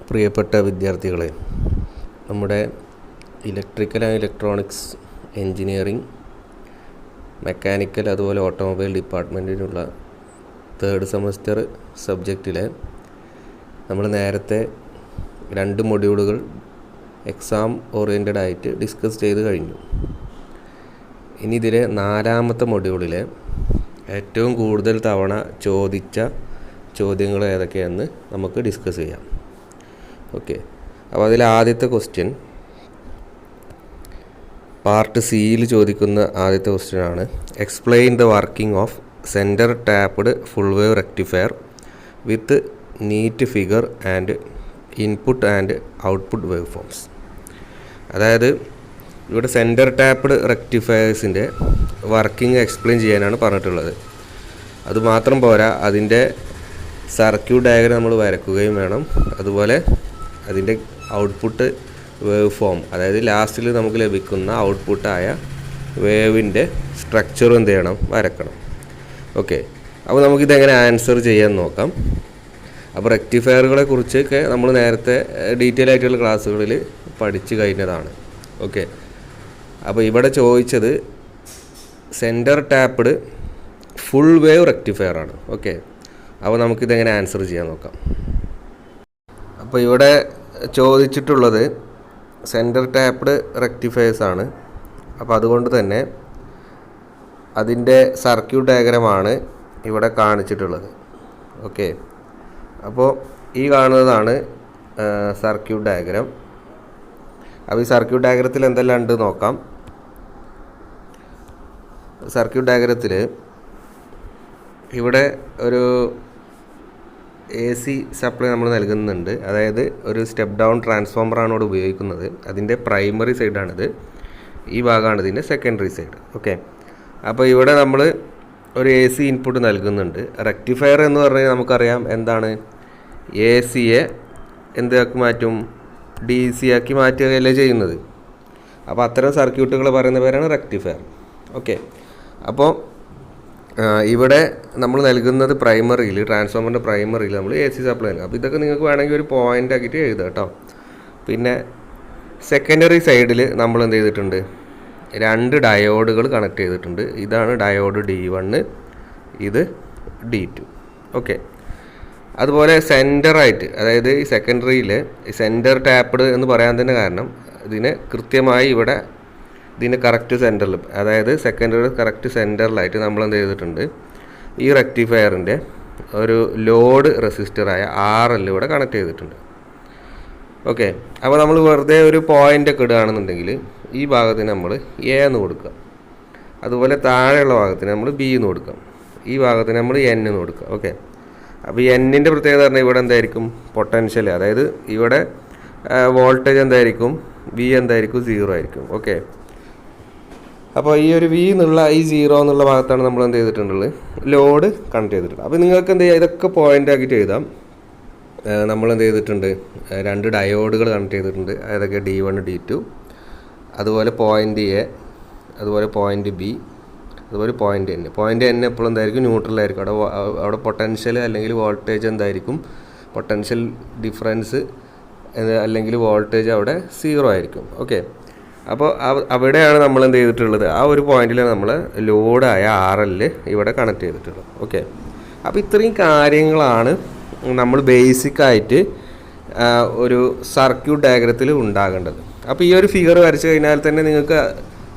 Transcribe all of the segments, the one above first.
പ്രിയപ്പെട്ട വിദ്യാർത്ഥികളെ, നമ്മുടെ electrical and electronics engineering, mechanical അതുപോലെ ഓട്ടോമൊബൈൽ ഡിപ്പാർട്ട്മെൻറ്റിനുള്ള തേർഡ് സെമസ്റ്റർ സബ്ജക്റ്റിലെ നമ്മൾ നേരത്തെ 2 മൊഡ്യൂളുകൾ എക്സാം ഓറിയൻറ്റഡ് ആയിട്ട് ഡിസ്കസ് ചെയ്ത് കഴിഞ്ഞു. ഇനി ഇതിലെ 4ാമത്തെ മൊഡ്യൂളിലെ ഏറ്റവും കൂടുതൽ തവണ ചോദിച്ച ചോദ്യങ്ങൾ ഏതൊക്കെയാണെന്ന് നമുക്ക് ഡിസ്കസ് ചെയ്യാം. ഓക്കെ, അപ്പോൾ അതിൽ ആദ്യത്തെ ക്വസ്റ്റ്യൻ പാർട്ട് സിയിൽ ചോദിക്കുന്ന ആദ്യത്തെ ക്വസ്റ്റ്യനാണ്: explain the working of centre tapped full wave rectifier with neat figure and input and output wave forms. അതായത് ഇവിടെ സെൻറ്റർ ടാപ്ഡ് റെക്ടിഫയേഴ്സിൻ്റെ വർക്കിംഗ് എക്സ്പ്ലെയിൻ ചെയ്യാനാണ് പറഞ്ഞിട്ടുള്ളത്. അതുമാത്രം പോരാ, അതിൻ്റെ സർക്യൂട്ട് ഡയഗ്രം നമ്മൾ വരയ്ക്കുകയും വേണം. അതുപോലെ അതിൻ്റെ ഔട്ട്പുട്ട് വേവ് ഫോം, അതായത് ലാസ്റ്റിൽ നമുക്ക് ലഭിക്കുന്ന ഔട്ട്പുട്ടായ വേവിൻ്റെ സ്ട്രക്ചറും എന്ത് ചെയ്യണം, വരക്കണം. ഓക്കെ, അപ്പോൾ നമുക്കിതെങ്ങനെ ആൻസർ ചെയ്യാൻ നോക്കാം. അപ്പോൾ റെക്ടിഫയറുകളെ കുറിച്ചൊക്കെ നമ്മൾ നേരത്തെ ഡീറ്റെയിൽ ആയിട്ടുള്ള ക്ലാസ്സുകളിൽ പഠിച്ചു കഴിഞ്ഞതാണ്. ഓക്കെ, അപ്പോൾ ഇവിടെ ചോദിച്ചത് centre tapped full wave rectifier ആണ്. ഓക്കെ, അപ്പോൾ നമുക്കിതെങ്ങനെ ആൻസർ ചെയ്യാൻ നോക്കാം. അപ്പോൾ ഇവിടെ ചോദിച്ചിട്ടുള്ളത് സെൻറ്റർ ടാപ്ഡ് റെക്ടിഫയേഴ്സ് ആണ്. അപ്പോൾ അതുകൊണ്ട് തന്നെ അതിൻ്റെ സർക്യൂട്ട് ഡയഗ്രമാണ് ഇവിടെ കാണിച്ചിട്ടുള്ളത്. ഓക്കെ, അപ്പോൾ ഈ കാണുന്നതാണ് സർക്യൂട്ട് ഡയഗ്രം. അപ്പോൾ ഈ സർക്യൂട്ട് ഡയഗ്രത്തിൽ എന്തെല്ലാം ഉണ്ട് നോക്കാം. സർക്യൂട്ട് ഡയഗ്രത്തിൽ ഇവിടെ ഒരു AC സപ്ലൈ നമ്മൾ നൽകുന്നുണ്ട്. അതായത് ഒരു സ്റ്റെപ്പ് ഡൗൺ ട്രാൻസ്ഫോമറാണ് ഇവിടെ ഉപയോഗിക്കുന്നത്. അതിൻ്റെ പ്രൈമറി സൈഡാണിത്. ഈ ഭാഗമാണ് ഇതിൻ്റെ സെക്കൻഡറി സൈഡ്. ഓക്കെ, അപ്പോൾ ഇവിടെ നമ്മൾ ഒരു AC ഇൻപുട്ട് നൽകുന്നുണ്ട്. റെക്ടിഫയർ എന്ന് പറഞ്ഞാൽ നമുക്കറിയാം എന്താണ്, ACയെ എന്താക്കി മാറ്റും, DC ആക്കി മാറ്റുകയല്ലേ ചെയ്യുന്നത്. അപ്പോൾ അത്തരം സർക്യൂട്ടുകൾ പറയുന്ന പേരാണ് റെക്ടിഫയർ. ഓക്കെ, അപ്പോൾ ഇവിടെ നമ്മൾ നൽകുന്നത് പ്രൈമറിയിൽ, ട്രാൻസ്ഫോമറിൻ്റെ പ്രൈമറിയിൽ നമ്മൾ AC സപ്ലൈ നൽകും. അപ്പോൾ ഇതൊക്കെ നിങ്ങൾക്ക് വേണമെങ്കിൽ ഒരു പോയിൻ്റ് ആക്കിയിട്ട് എഴുതാം കേട്ടോ. പിന്നെ സെക്കൻഡറി സൈഡിൽ നമ്മൾ എന്ത് ചെയ്തിട്ടുണ്ട്, 2 ഡയോഡുകൾ കണക്ട് ചെയ്തിട്ടുണ്ട്. ഇതാണ് ഡയോഡ് D1, ഇത് D2. ഓക്കെ, അതുപോലെ സെൻറ്ററായിട്ട്, അതായത് ഈ സെക്കൻഡറിയിൽ സെൻറ്റർ ടാപ്ഡ് എന്ന് പറയാൻ തന്നെ കാരണം ഇതിന് കൃത്യമായി ഇവിടെ ഇതിൻ്റെ കറക്റ്റ് സെൻറ്ററിൽ, അതായത് സെക്കൻഡറി കറക്റ്റ് സെൻറ്ററിലായിട്ട് നമ്മൾ എന്ത് ചെയ്തിട്ടുണ്ട്, ഈ റെക്ടിഫയറിൻ്റെ ഒരു ലോഡ് റെസിസ്റ്ററായ RL ഇവിടെ കണക്ട് ചെയ്തിട്ടുണ്ട്. ഓക്കെ, അപ്പോൾ നമ്മൾ വെറുതെ ഒരു പോയിൻ്റ് ഒക്കെ ഇടുകയാണെന്നുണ്ടെങ്കിൽ ഈ ഭാഗത്തിന് നമ്മൾ A എന്ന് കൊടുക്കുക. അതുപോലെ താഴെയുള്ള ഭാഗത്തിന് നമ്മൾ B എന്ന് കൊടുക്കാം. ഈ ഭാഗത്തിന് നമ്മൾ N എന്ന് കൊടുക്കുക. ഓക്കെ, അപ്പോൾ ഈ Nൻ്റെ പ്രത്യേകത പറഞ്ഞാൽ ഇവിടെ എന്തായിരിക്കും, പൊട്ടൻഷ്യൽ, അതായത് ഇവിടെ വോൾട്ടേജ് എന്തായിരിക്കും, V എന്തായിരിക്കും, 0 ആയിരിക്കും. ഓക്കെ, അപ്പോൾ ഈ ഒരു V എന്നുള്ള ഈ 0 എന്നുള്ള ഭാഗത്താണ് നമ്മൾ എന്ത് ചെയ്തിട്ടുള്ളത്, ലോഡ് കണക്ട് ചെയ്തിട്ടുണ്ട്. അപ്പോൾ നിങ്ങൾക്ക് എന്ത് ചെയ്യുക, ഇതൊക്കെ പോയിൻ്റ് ആക്കിയിട്ട് എഴുതാം. നമ്മൾ എന്ത് ചെയ്തിട്ടുണ്ട്, 2 ഡയോഡുകൾ കണക്ട് ചെയ്തിട്ടുണ്ട്. അതൊക്കെ D1, D2, അതുപോലെ പോയിൻ്റ് A, അതുപോലെ പോയിൻ്റ് B, അതുപോലെ പോയിൻ്റ് N. പോയിൻ്റ് N എപ്പോഴും എന്തായിരിക്കും, ന്യൂട്രലായിരിക്കും. അവിടെ പൊട്ടൻഷ്യൽ അല്ലെങ്കിൽ വോൾട്ടേജ് എന്തായിരിക്കും, പൊട്ടൻഷ്യൽ ഡിഫറൻസ് അല്ലെങ്കിൽ വോൾട്ടേജ് അവിടെ 0 ആയിരിക്കും. ഓക്കെ, അപ്പോൾ അവിടെയാണ് നമ്മൾ എന്ത് ചെയ്തിട്ടുള്ളത്, ആ ഒരു പോയിന്റിലാണ് നമ്മൾ ലോഡായ RL ഇവിടെ കണക്ട് ചെയ്തിട്ടുള്ളത്. ഓക്കെ, അപ്പോൾ ഇത്രയും കാര്യങ്ങളാണ് നമ്മൾ ബേസിക്കായിട്ട് ഒരു സർക്യൂട്ട് ഡയഗ്രത്തിൽ ഉണ്ടാകേണ്ടത്. അപ്പോൾ ഈ ഒരു ഫിഗർ വരച്ച് കഴിഞ്ഞാൽ തന്നെ നിങ്ങൾക്ക്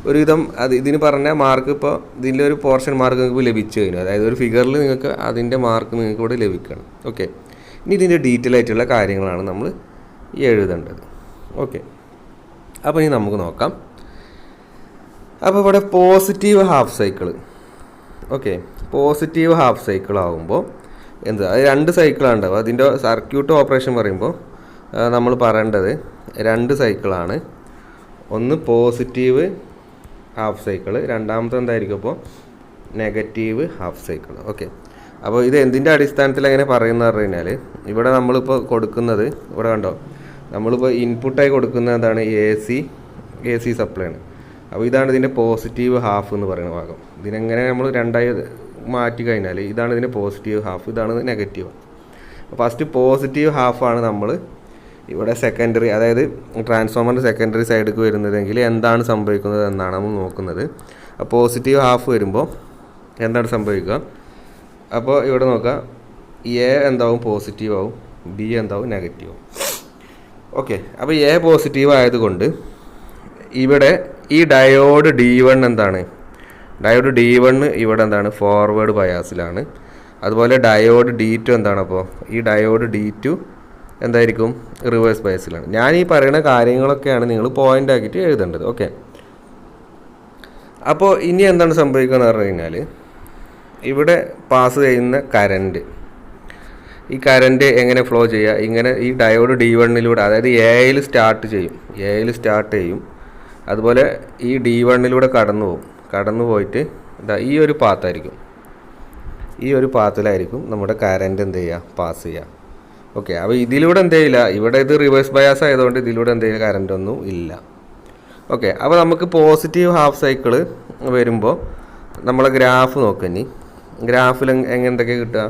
ഒരുവിധം ഇതിന് പറഞ്ഞ മാർക്ക്, ഇപ്പോൾ ഇതിൻ്റെ ഒരു പോർഷൻ മാർക്ക് നിങ്ങൾക്ക് ലഭിച്ചു കഴിഞ്ഞു. അതായത് ഒരു ഫിഗറിൽ നിങ്ങൾക്ക് അതിൻ്റെ മാർക്ക് നിങ്ങൾക്ക് ഇവിടെ ലഭിക്കണം. ഓക്കെ, ഇനി ഇതിൻ്റെ ഡീറ്റെയിൽ ആയിട്ടുള്ള കാര്യങ്ങളാണ് നമ്മൾ എഴുതേണ്ടത്. ഓക്കെ, അപ്പോൾ ഇനി നമുക്ക് നോക്കാം. അപ്പോൾ ഇവിടെ positive half cycle. Okay, positive half cycle ആകുമ്പോൾ എന്താ, അത് 2 സൈക്കിളാണ് ഉണ്ടാവുക. അതിൻ്റെ സർക്യൂട്ട് ഓപ്പറേഷൻ പറയുമ്പോൾ നമ്മൾ പറയേണ്ടത് 2 സൈക്കിളാണ്. ഒന്ന് പോസിറ്റീവ് ഹാഫ് സൈക്കിൾ, രണ്ടാമത്തെ എന്തായിരിക്കും അപ്പോൾ നെഗറ്റീവ് ഹാഫ് സൈക്കിൾ. ഓക്കെ, അപ്പോൾ ഇത് എന്തിൻ്റെ അടിസ്ഥാനത്തിൽ എങ്ങനെ പറയുന്നത് പറഞ്ഞു കഴിഞ്ഞാൽ, ഇവിടെ നമ്മളിപ്പോൾ കൊടുക്കുന്നത്, ഇവിടെ കണ്ടോ, നമ്മളിപ്പോൾ ഇൻപുട്ടായി കൊടുക്കുന്നത് എന്താണ്, AC സപ്ലൈ ആണ്. അപ്പോൾ ഇതാണ് ഇതിൻ്റെ പോസിറ്റീവ് ഹാഫ് എന്ന് പറയുന്ന ഭാഗം. ഇതിനെങ്ങനെ നമ്മൾ 2ആയി മാറ്റി കഴിഞ്ഞാൽ ഇതാണ് ഇതിൻ്റെ പോസിറ്റീവ് ഹാഫ്, ഇതാണ് നെഗറ്റീവ്. ഫസ്റ്റ് പോസിറ്റീവ് ഹാഫാണ് നമ്മൾ ഇവിടെ സെക്കൻഡറി, അതായത് ട്രാൻസ്ഫോമറിൻ്റെ സെക്കൻഡറി സൈഡിലേക്ക് വരുന്നതെങ്കിൽ എന്താണ് സംഭവിക്കുന്നത് എന്നാണ് നമ്മൾ നോക്കുന്നത്. പോസിറ്റീവ് ഹാഫ് വരുമ്പോൾ എന്താണ് സംഭവിക്കുക? അപ്പോൾ ഇവിടെ നോക്കാം, എ എന്താവും? പോസിറ്റീവ് ആവും, ബി എന്താവും? നെഗറ്റീവ് ആവും. ഓക്കെ, അപ്പോൾ എ പോസിറ്റീവ് ആയതുകൊണ്ട് ഇവിടെ ഈ ഡയോഡ് D1 എന്താണ്? ഡയോഡ് D1 ഇവിടെ എന്താണ്? ഫോർവേഡ് ബയാസിലാണ്. അതുപോലെ ഡയോഡ് D2 എന്താണ്? അപ്പോൾ ഈ ഡയോഡ് D2 എന്തായിരിക്കും? റിവേഴ്സ് ബയാസിലാണ്. ഞാൻ ഈ പറയുന്ന കാര്യങ്ങളൊക്കെയാണ് നിങ്ങൾ പോയിൻ്റ് ആക്കിയിട്ട് എഴുതേണ്ടത്. ഓക്കെ, അപ്പോൾ ഇനി എന്താണ് സംഭവിക്കുക എന്ന് പറഞ്ഞു കഴിഞ്ഞാൽ, ഇവിടെ പാസ് ചെയ്യുന്ന കറൻറ്റ്, ഈ കറൻറ്റ് എങ്ങനെ ഫ്ലോ ചെയ്യുക? ഇങ്ങനെ ഈ ഡയോഡ് D1 അതായത് എയിൽ സ്റ്റാർട്ട് ചെയ്യും. അതുപോലെ ഈ D1 കടന്നു പോയിട്ട് ഈ ഒരു പാത്തായിരിക്കും, ഈ ഒരു പാത്തിലായിരിക്കും നമ്മുടെ കറൻറ്റ് എന്ത് ചെയ്യുക? പാസ് ചെയ്യുക. ഓക്കെ, അപ്പോൾ ഇതിലൂടെ എന്ത് ചെയ്യില്ല, ഇവിടെ ഇത് റിവേഴ്സ് ബയാസ് ആയതുകൊണ്ട് ഇതിലൂടെ എന്ത് ചെയ്യുക? കറൻറ്റ് ഒന്നും ഇല്ല. ഓക്കെ, അപ്പോൾ നമുക്ക് പോസിറ്റീവ് ഹാഫ് സൈക്കിൾ വരുമ്പോൾ നമ്മളെ ഗ്രാഫ് നോക്കഞ്ഞി. ഗ്രാഫിൽ എന്തൊക്കെ കിട്ടുക?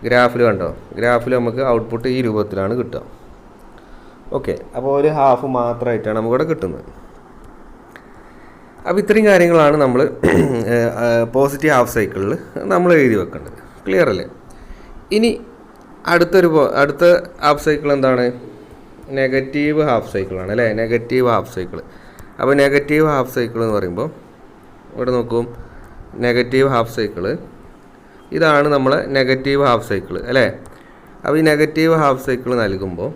ഗ്രാഫിൽ കണ്ടോ? ഗ്രാഫിൽ നമുക്ക് ഔട്ട്പുട്ട് ഈ രൂപത്തിലാണ് കിട്ടുക. ഓക്കെ, അപ്പോൾ ഒരു ഹാഫ് മാത്രമായിട്ടാണ് നമുക്കിവിടെ കിട്ടുന്നത്. അപ്പോൾ ഇത്രയും കാര്യങ്ങളാണ് നമ്മൾ പോസിറ്റീവ് ഹാഫ് സൈക്കിളിൽ നമ്മൾ എഴുതി വെക്കേണ്ടത്. ക്ലിയർ അല്ലേ? ഇനി അടുത്ത ഹാഫ് സൈക്കിൾ എന്താണ്? നെഗറ്റീവ് ഹാഫ് സൈക്കിളാണ് അല്ലേ? Negative half cycle. അപ്പോൾ നെഗറ്റീവ് ഹാഫ് സൈക്കിൾ എന്ന് പറയുമ്പോൾ ഇവിടെ നോക്കും, നെഗറ്റീവ് ഹാഫ് സൈക്കിൾ ഇതാണ് നമ്മളെ നെഗറ്റീവ് ഹാഫ് സൈക്കിൾ അല്ലേ? അപ്പോൾ ഈ നെഗറ്റീവ് ഹാഫ് സൈക്കിൾ നൽകുമ്പോൾ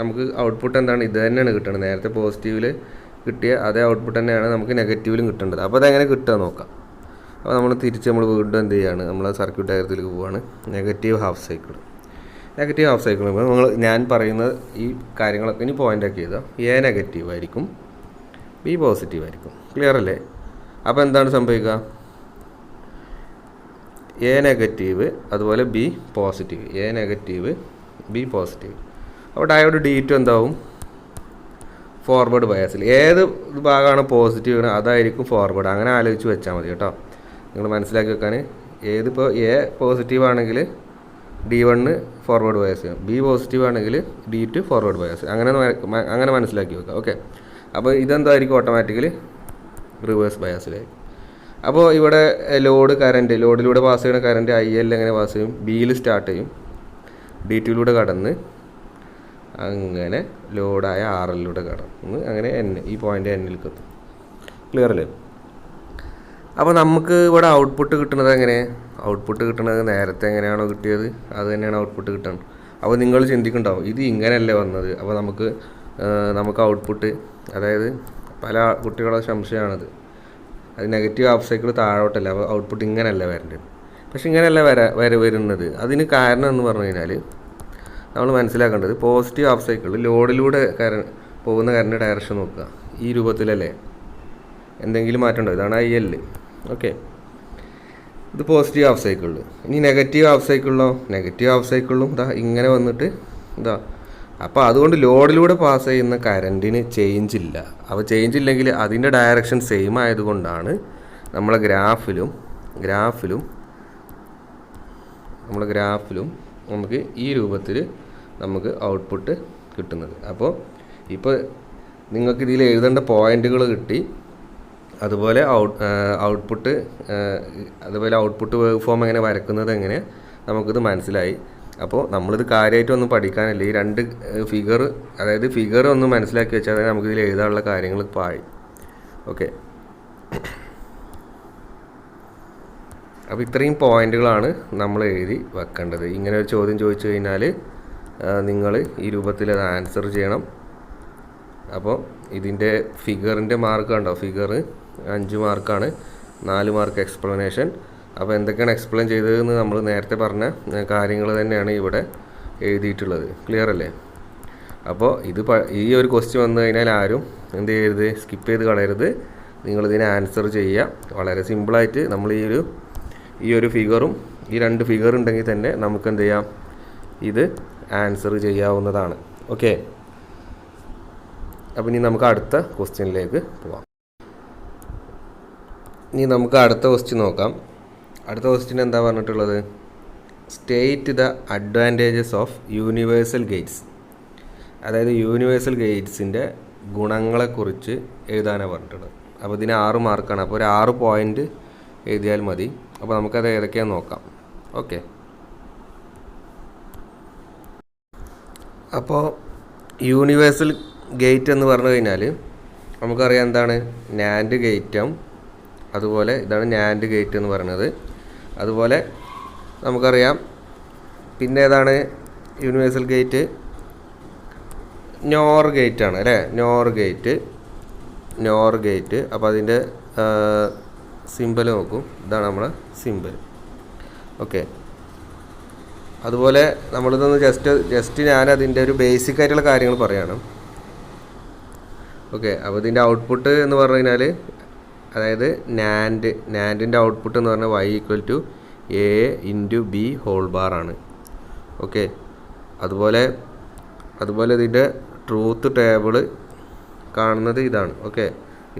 നമുക്ക് ഔട്ട്പുട്ട് എന്താണ്? ഇത് തന്നെയാണ് കിട്ടുന്നത്. നേരത്തെ പോസിറ്റീവിൽ കിട്ടിയ അതേ ഔട്ട്പുട്ട് തന്നെയാണ് നമുക്ക് നെഗറ്റീവിലും കിട്ടേണ്ടത്. അപ്പോൾ അതെങ്ങനെ കിട്ടുക നോക്കാം. അപ്പോൾ നമ്മൾ വീണ്ടും എന്ത് ചെയ്യുകയാണ്? നമ്മൾ സർക്യൂട്ട് ഡയഗ്രത്തിലേക്ക് പോവുകയാണ്. നെഗറ്റീവ് ഹാഫ് സൈക്കിൾ ഞാൻ പറയുന്ന ഈ കാര്യങ്ങളൊക്കെ ഇനി പോയിൻ്റ് ആക്കി ചെയ്താൽ എ നെഗറ്റീവ് ആയിരിക്കും, ബി പോസിറ്റീവ് ആയിരിക്കും. ക്ലിയർ അല്ലേ? അപ്പോൾ എന്താണ് സംഭവിക്കുക? എ നെഗറ്റീവ്, അതുപോലെ B positive. A negative, B positive. അപ്പോൾ ഡയോഡ് D2 എന്താവും? ഫോർവേഡ് ബയാസിൽ. ഏത് ഭാഗമാണ് പോസിറ്റീവ് അതായിരിക്കും ഫോർവേഡ്. അങ്ങനെ ആലോചിച്ച് വെച്ചാൽ മതി കേട്ടോ. നിങ്ങൾ മനസ്സിലാക്കി വെക്കാൻ. ഏതിപ്പോൾ എ പോസിറ്റീവ് ആണെങ്കിൽ D1 forward bias, B positive ആണെങ്കിൽ D2 ഫോർവേഡ് ബയാസ്. അങ്ങനെ മനസ്സിലാക്കി വെക്കുക. ഓക്കെ, അപ്പോൾ ഇതെന്തായിരിക്കും? Automatically reverse ബയാസിലായിരിക്കും. അപ്പോൾ ഇവിടെ ലോഡിലൂടെ പാസ് ചെയ്യുന്ന കറൻറ്റ് IL എങ്ങനെ പാസ് ചെയ്യും? ബിയിൽ സ്റ്റാർട്ട് ചെയ്യും, D2 കടന്ന് അങ്ങനെ ലോഡായ RL കടന്ന് അങ്ങനെ ഈ പോയിൻ്റ് Nലേക്ക് എത്തും. ക്ലിയർ അല്ലേ? അപ്പോൾ നമുക്ക് ഇവിടെ ഔട്ട്പുട്ട് കിട്ടുന്നത് എങ്ങനെ? ഔട്ട്പുട്ട് കിട്ടുന്നത് നേരത്തെ എങ്ങനെയാണോ കിട്ടിയത് അത് തന്നെയാണ് ഔട്ട്പുട്ട് കിട്ടുന്നത്. അപ്പോൾ നിങ്ങൾ ചിന്തിക്കുന്നുണ്ടാവും, ഇത് ഇങ്ങനെയല്ലേ വന്നത്? അപ്പോൾ നമുക്ക് ഔട്ട്പുട്ട്, അതായത് പല കുട്ടികളുടെ സംശയമാണത്, അത് നെഗറ്റീവ് ഹാഫ് സൈക്കിൾ താഴോട്ടല്ല, അപ്പോൾ ഔട്ട്പുട്ട് ഇങ്ങനെയല്ല വരേണ്ടത്. പക്ഷെ ഇങ്ങനെയല്ല വരുന്നത്. അതിന് കാരണം എന്ന് പറഞ്ഞു കഴിഞ്ഞാൽ നമ്മൾ മനസ്സിലാക്കേണ്ടത്, പോസിറ്റീവ് ഹാഫ് സൈക്കിളിൽ ലോഡിലൂടെ പോകുന്ന കറണ്ട് ഡയറക്ഷൻ നോക്കുക. ഈ രൂപത്തിലല്ലേ? എന്തെങ്കിലും മാറ്റം ഉണ്ടോ? ഇതാണ് IL. ഓക്കെ, ഇത് പോസിറ്റീവ് ഹാഫ് സൈക്കിളിൽ. ഇനി നെഗറ്റീവ് ഹാഫ് സൈക്കിളിലും ഇങ്ങനെ വന്നിട്ട് അപ്പോൾ അതുകൊണ്ട് ലോഡിലൂടെ പാസ് ചെയ്യുന്ന കറൻറ്റിന് ചേഞ്ച് ഇല്ല. അപ്പോൾ ചേഞ്ച് ഇല്ലെങ്കിൽ അതിൻ്റെ ഡയറക്ഷൻ സെയിം ആയതുകൊണ്ടാണ് നമ്മളെ ഗ്രാഫിലും നമുക്ക് ഈ രൂപത്തിൽ നമുക്ക് ഔട്ട്പുട്ട് കിട്ടുന്നത്. അപ്പോൾ ഇപ്പോൾ നിങ്ങൾക്ക് ഇതിൽ എഴുതേണ്ട പോയിൻ്റുകൾ കിട്ടി. അതുപോലെ ഔട്ട്പുട്ട് വേവ് ഫോം എങ്ങനെ വരക്കുന്നത് എങ്ങനെ നമുക്കിത് മനസ്സിലായി. അപ്പോൾ നമ്മളിത് കാര്യമായിട്ടൊന്നും പഠിക്കാനില്ല. ഈ രണ്ട് ഫിഗർ ഒന്ന് മനസ്സിലാക്കി വെച്ചാൽ നമുക്കിതിൽ എഴുതാനുള്ള കാര്യങ്ങൾ പാഴി. ഓക്കെ, അപ്പോൾ ഇത്രയും പോയിൻ്റുകളാണ് നമ്മൾ എഴുതി വെക്കേണ്ടത്. ഇങ്ങനെ ഒരു ചോദ്യം ചോദിച്ചു കഴിഞ്ഞാൽ നിങ്ങൾ ഈ രൂപത്തിൽ അത് ആൻസർ ചെയ്യണം. അപ്പോൾ ഇതിൻ്റെ ഫിഗറിൻ്റെ മാർക്ക് കണ്ടോ? ഫിഗർ 5 മാർക്കാണ്, 4 മാർക്ക് എക്സ്പ്ലനേഷൻ. അപ്പോൾ എന്തൊക്കെയാണ് എക്സ്പ്ലെയിൻ ചെയ്തതെന്ന് നമ്മൾ നേരത്തെ പറഞ്ഞ കാര്യങ്ങൾ തന്നെയാണ് ഇവിടെ എഴുതിയിട്ടുള്ളത്. ക്ലിയർ അല്ലേ? അപ്പോൾ ഈ ഒരു ക്വസ്റ്റ്യൻ വന്നു കഴിഞ്ഞാൽ ആരും എന്ത് ചെയ്യരുത്? സ്കിപ്പ് ചെയ്ത് കളയരുത്. നിങ്ങളിതിനെ ആൻസർ ചെയ്യുക. വളരെ സിമ്പിളായിട്ട് നമ്മൾ ഈ ഒരു ഫിഗറും ഈ 2 ഫിഗർ ഉണ്ടെങ്കിൽ തന്നെ നമുക്ക് എന്ത് ചെയ്യാം? ഇത് ആൻസർ ചെയ്യാവുന്നതാണ്. ഓക്കെ, അപ്പോൾ ഇനി നമുക്ക് അടുത്ത ക്വസ്റ്റ്യനിലേക്ക് പോവാം. ഇനി നമുക്ക് അടുത്ത ക്വസ്റ്റ്യൻ നോക്കാം. അടുത്ത ക്വസ്റ്റ്യൻ എന്താ പറഞ്ഞിട്ടുള്ളത്? State the advantages of universal Gates. അതായത് യൂണിവേഴ്സൽ ഗേറ്റ്സിൻ്റെ ഗുണങ്ങളെക്കുറിച്ച് എഴുതാനാണ് പറഞ്ഞിട്ടുള്ളത്. അപ്പോൾ ഇതിന് 6 മാർക്കാണ്. അപ്പോൾ ഒരു 6 പോയിൻ്റ് എഴുതിയാൽ മതി. അപ്പോൾ നമുക്കത് ഏതൊക്കെയാണെന്ന് നോക്കാം. ഓക്കെ, അപ്പോൾ യൂണിവേഴ്സൽ ഗേറ്റ് എന്ന് പറഞ്ഞു കഴിഞ്ഞാൽ നമുക്കറിയാം എന്താണ് നാൻഡ് ഗേറ്റും. അതുപോലെ ഇതാണ് നാൻഡ് ഗേറ്റ് എന്ന് പറയുന്നത്. അതുപോലെ നമുക്കറിയാം പിന്നെ ഏതാണ് യൂണിവേഴ്സൽ ഗേറ്റ്, നോർ ഗേറ്റ് ആണ് അല്ലേ. Nor gate. അപ്പോൾ അതിൻ്റെ സിമ്പൽ നോക്കും, ഇതാണ് നമ്മളെ സിമ്പൽ. ഓക്കെ, അതുപോലെ നമ്മളിതൊന്ന് ജസ്റ്റ് ഞാനതിൻ്റെ ഒരു ബേസിക് ആയിട്ടുള്ള കാര്യങ്ങൾ പറയണം. ഓക്കെ, അപ്പോൾ ഇതിൻ്റെ ഔട്ട്പുട്ട് എന്ന് പറഞ്ഞു കഴിഞ്ഞാൽ അതായത് നാൻഡിൻ്റെ ഔട്ട്പുട്ട് എന്ന് പറഞ്ഞാൽ y = a × b whole bar ആണ്. ഓക്കെ, അതുപോലെ ഇതിൻ്റെ ട്രൂത്ത് ടേബിൾ കാണുന്നത് ഇതാണ്. ഓക്കെ,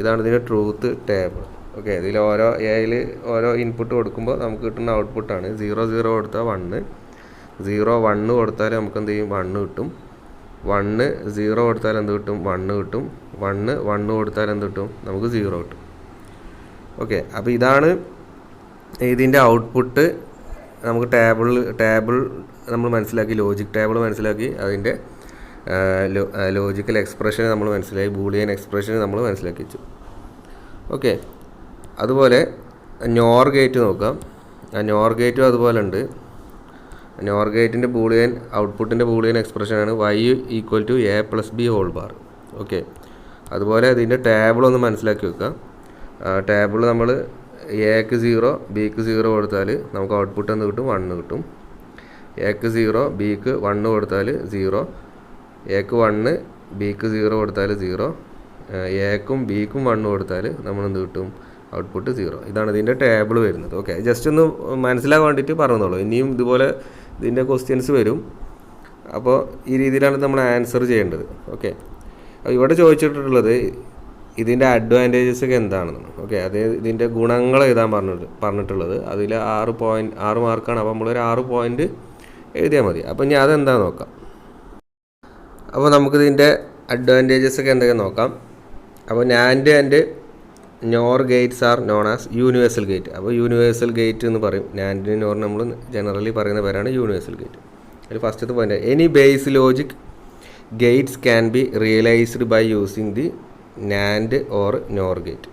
ഇതാണ് ഇതിൻ്റെ ട്രൂത്ത് ടേബിൾ. ഓക്കെ, ഇതിൽ ഓരോ ഇൻപുട്ട് കൊടുക്കുമ്പോൾ നമുക്ക് കിട്ടുന്ന ഔട്ട്പുട്ടാണ്. 0 0 കൊടുത്താൽ 1, 0 1 കൊടുത്താൽ നമുക്ക് എന്ത് ചെയ്യും 1 കിട്ടും. 1 0 കൊടുത്താൽ എന്ത് കിട്ടും 1 കിട്ടും. 1 1 കൊടുത്താൽ എന്ത് കിട്ടും നമുക്ക് 0 കിട്ടും. ഓക്കെ, അപ്പോൾ ഇതാണ് ഇതിൻ്റെ ഔട്ട്പുട്ട്. നമുക്ക് ടേബിൾ നമ്മൾ മനസ്സിലാക്കി, ലോജിക് ടേബിൾ മനസ്സിലാക്കി, അതിൻ്റെ ലോജിക്കൽ എക്സ്പ്രഷൻ നമ്മൾ മനസ്സിലാക്കി, ബൂളിയൻ എക്സ്പ്രഷൻ നമ്മൾ മനസ്സിലാക്കി വെച്ചു. ഓക്കെ, അതുപോലെ നോർ ഗേറ്റ് നോക്കാം. നോർ ഗേറ്റും അതുപോലെ ഉണ്ട്. നോർ ഗേറ്റിൻ്റെ ബൂളിയൻ ഔട്ട്പുട്ടിൻ്റെ ബൂളിയൻ എക്സ്പ്രഷനാണ് y = a + b whole bar. Okay, അതുപോലെ ഇതിൻ്റെ ടേബിൾ ഒന്ന് മനസ്സിലാക്കി വെക്കുക. ടേബിൾ നമ്മൾ എക്ക് 0 ബിക്ക് 0 കൊടുത്താൽ നമുക്ക് ഔട്ട്പുട്ട് എന്ന് കിട്ടും 1 കിട്ടും. എക്ക് 0 ബിക്ക് 1 കൊടുത്താൽ 0, എക്ക് 1 ബിക്ക് 0 കൊടുത്താൽ 0, എക്കും ബിക്കും 1 കൊടുത്താൽ നമ്മൾ എന്ത് കിട്ടും ഔട്ട്പുട്ട് 0. ഇതാണ് ഇതിൻ്റെ ടേബിൾ വരുന്നത്. ഓക്കെ, ജസ്റ്റ് ഒന്ന് മനസ്സിലാക്കാൻ വേണ്ടിയിട്ട് പറഞ്ഞോളൂ. ഇനിയും ഇതുപോലെ ഇതിൻ്റെ ക്വസ്റ്റ്യൻസ് വരും. അപ്പോൾ ഈ രീതിയിലാണ് നമ്മൾ ആൻസർ ചെയ്യേണ്ടത്. ഓക്കെ, ഇവിടെ ചോദിച്ചിട്ടുള്ളത് ഇതിൻ്റെ അഡ്വാൻറ്റേജസ് ഒക്കെ എന്താണെന്ന്. ഓക്കെ, അതായത് ഇതിൻ്റെ ഗുണങ്ങൾ എഴുതാൻ പറഞ്ഞിട്ടുള്ളത്. അതിൽ 6 മാർക്കാണ്. അപ്പോൾ നമ്മളൊരു 6 പോയിൻ്റ് എഴുതിയാൽ മതി. അപ്പോൾ ഇനി അതെന്താ നോക്കാം. അപ്പോൾ നമുക്കിതിൻ്റെ അഡ്വാൻറ്റേജസ് ഒക്കെ എന്തൊക്കെ നോക്കാം. അപ്പോൾ NAND and NOR gates are known as universal gate. അപ്പോൾ യൂണിവേഴ്സൽ ഗേറ്റ് എന്ന് പറയും. നാൻഡിന് നോർ നമ്മൾ ജനറലി പറയുന്ന പേരാണ് യൂണിവേഴ്സൽ ഗേറ്റ്. അതിൽ ഫസ്റ്റത്തെ point, any base logic gates can be realised by using the NAND or NOR gate.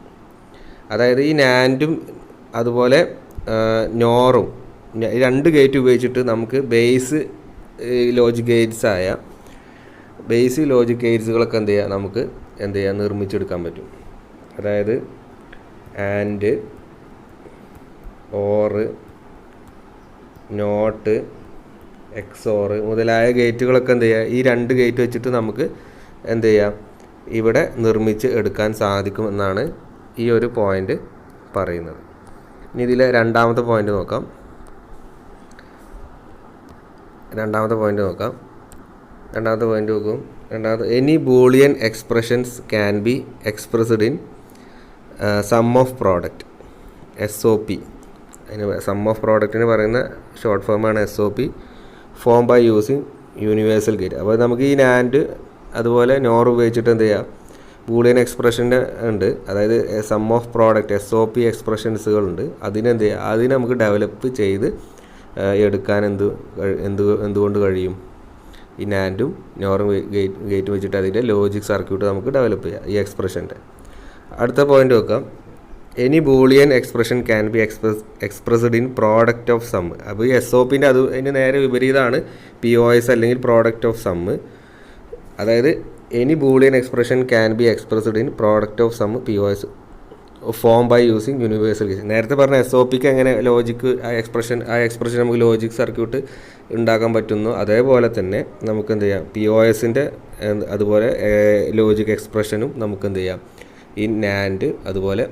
അതായത് ഈ നാൻഡും അതുപോലെ നോറും 2 ഗേറ്റ് ഉപയോഗിച്ചിട്ട് നമുക്ക് ബേസ് ലോജിക് ഗേറ്റ്സുകളൊക്കെ നമുക്ക് നിർമ്മിച്ചെടുക്കാൻ പറ്റും. അതായത് ആൻഡ്, ഓർ, നോട്ട്, എക്സോർ മുതലായ ഗേറ്റുകളൊക്കെ ഈ 2 ഗേറ്റ് വെച്ചിട്ട് നമുക്ക് ഇവിടെ നിർമ്മിച്ച് എടുക്കാൻ സാധിക്കുമെന്നാണ് ഈ ഒരു പോയിൻ്റ് പറയുന്നത്. ഇനി ഇതിലെ രണ്ടാമത്തെ പോയിൻ്റ് നോക്കാം. Any Boolean expressions can be expressed in sum of product SOP. അതിന് സം ഓഫ് പ്രോഡക്റ്റിന് പറയുന്ന ഷോർട്ട് ഫോമാണ് SOP, form by using universal gate. അപ്പോൾ നമുക്ക് ഈ നാൻഡ് അതുപോലെ നോർ ഉപയോഗിച്ചിട്ട് ബൂളിയൻ എക്സ്പ്രഷൻ്റെ ഉണ്ട്. അതായത് സം ഓഫ് പ്രോഡക്റ്റ് SOP എക്സ്പ്രഷൻസുകളുണ്ട്. അതിനെ നമുക്ക് ഡെവലപ്പ് ചെയ്ത് എടുക്കാൻ എന്തുകൊണ്ട് കഴിയും? ഈ നാൻഡും നോറും ഗേറ്റ് വെച്ചിട്ട് അതിൻ്റെ ലോജിക് സർക്യൂട്ട് നമുക്ക് ഡെവലപ്പ് ചെയ്യാം ഈ എക്സ്പ്രഷൻ്റെ. അടുത്ത പോയിന്റ് നോക്കാം. Any Boolean expression can be expressed in product of sum. അപ്പോൾ ഈ SOPൻ്റെ അതിന് നേരെ വിപരീതമാണ് POS അല്ലെങ്കിൽ പ്രോഡക്റ്റ് ഓഫ് സം. അതായത് any Boolean expression can be expressed in product of sum POS form by using universal gate. നേരത്തെ പറഞ്ഞ SOPക്ക് എങ്ങനെ ലോജിക്ക് ആ എക്സ്പ്രഷൻ നമുക്ക് ലോജിക് സർക്യൂട്ട് ഉണ്ടാക്കാൻ പറ്റുന്നു, അതേപോലെ തന്നെ നമുക്ക് POSൻ്റെ അതുപോലെ ലോജിക് എക്സ്പ്രഷനും നമുക്ക് ഈ നാൻഡ് അതുപോലെ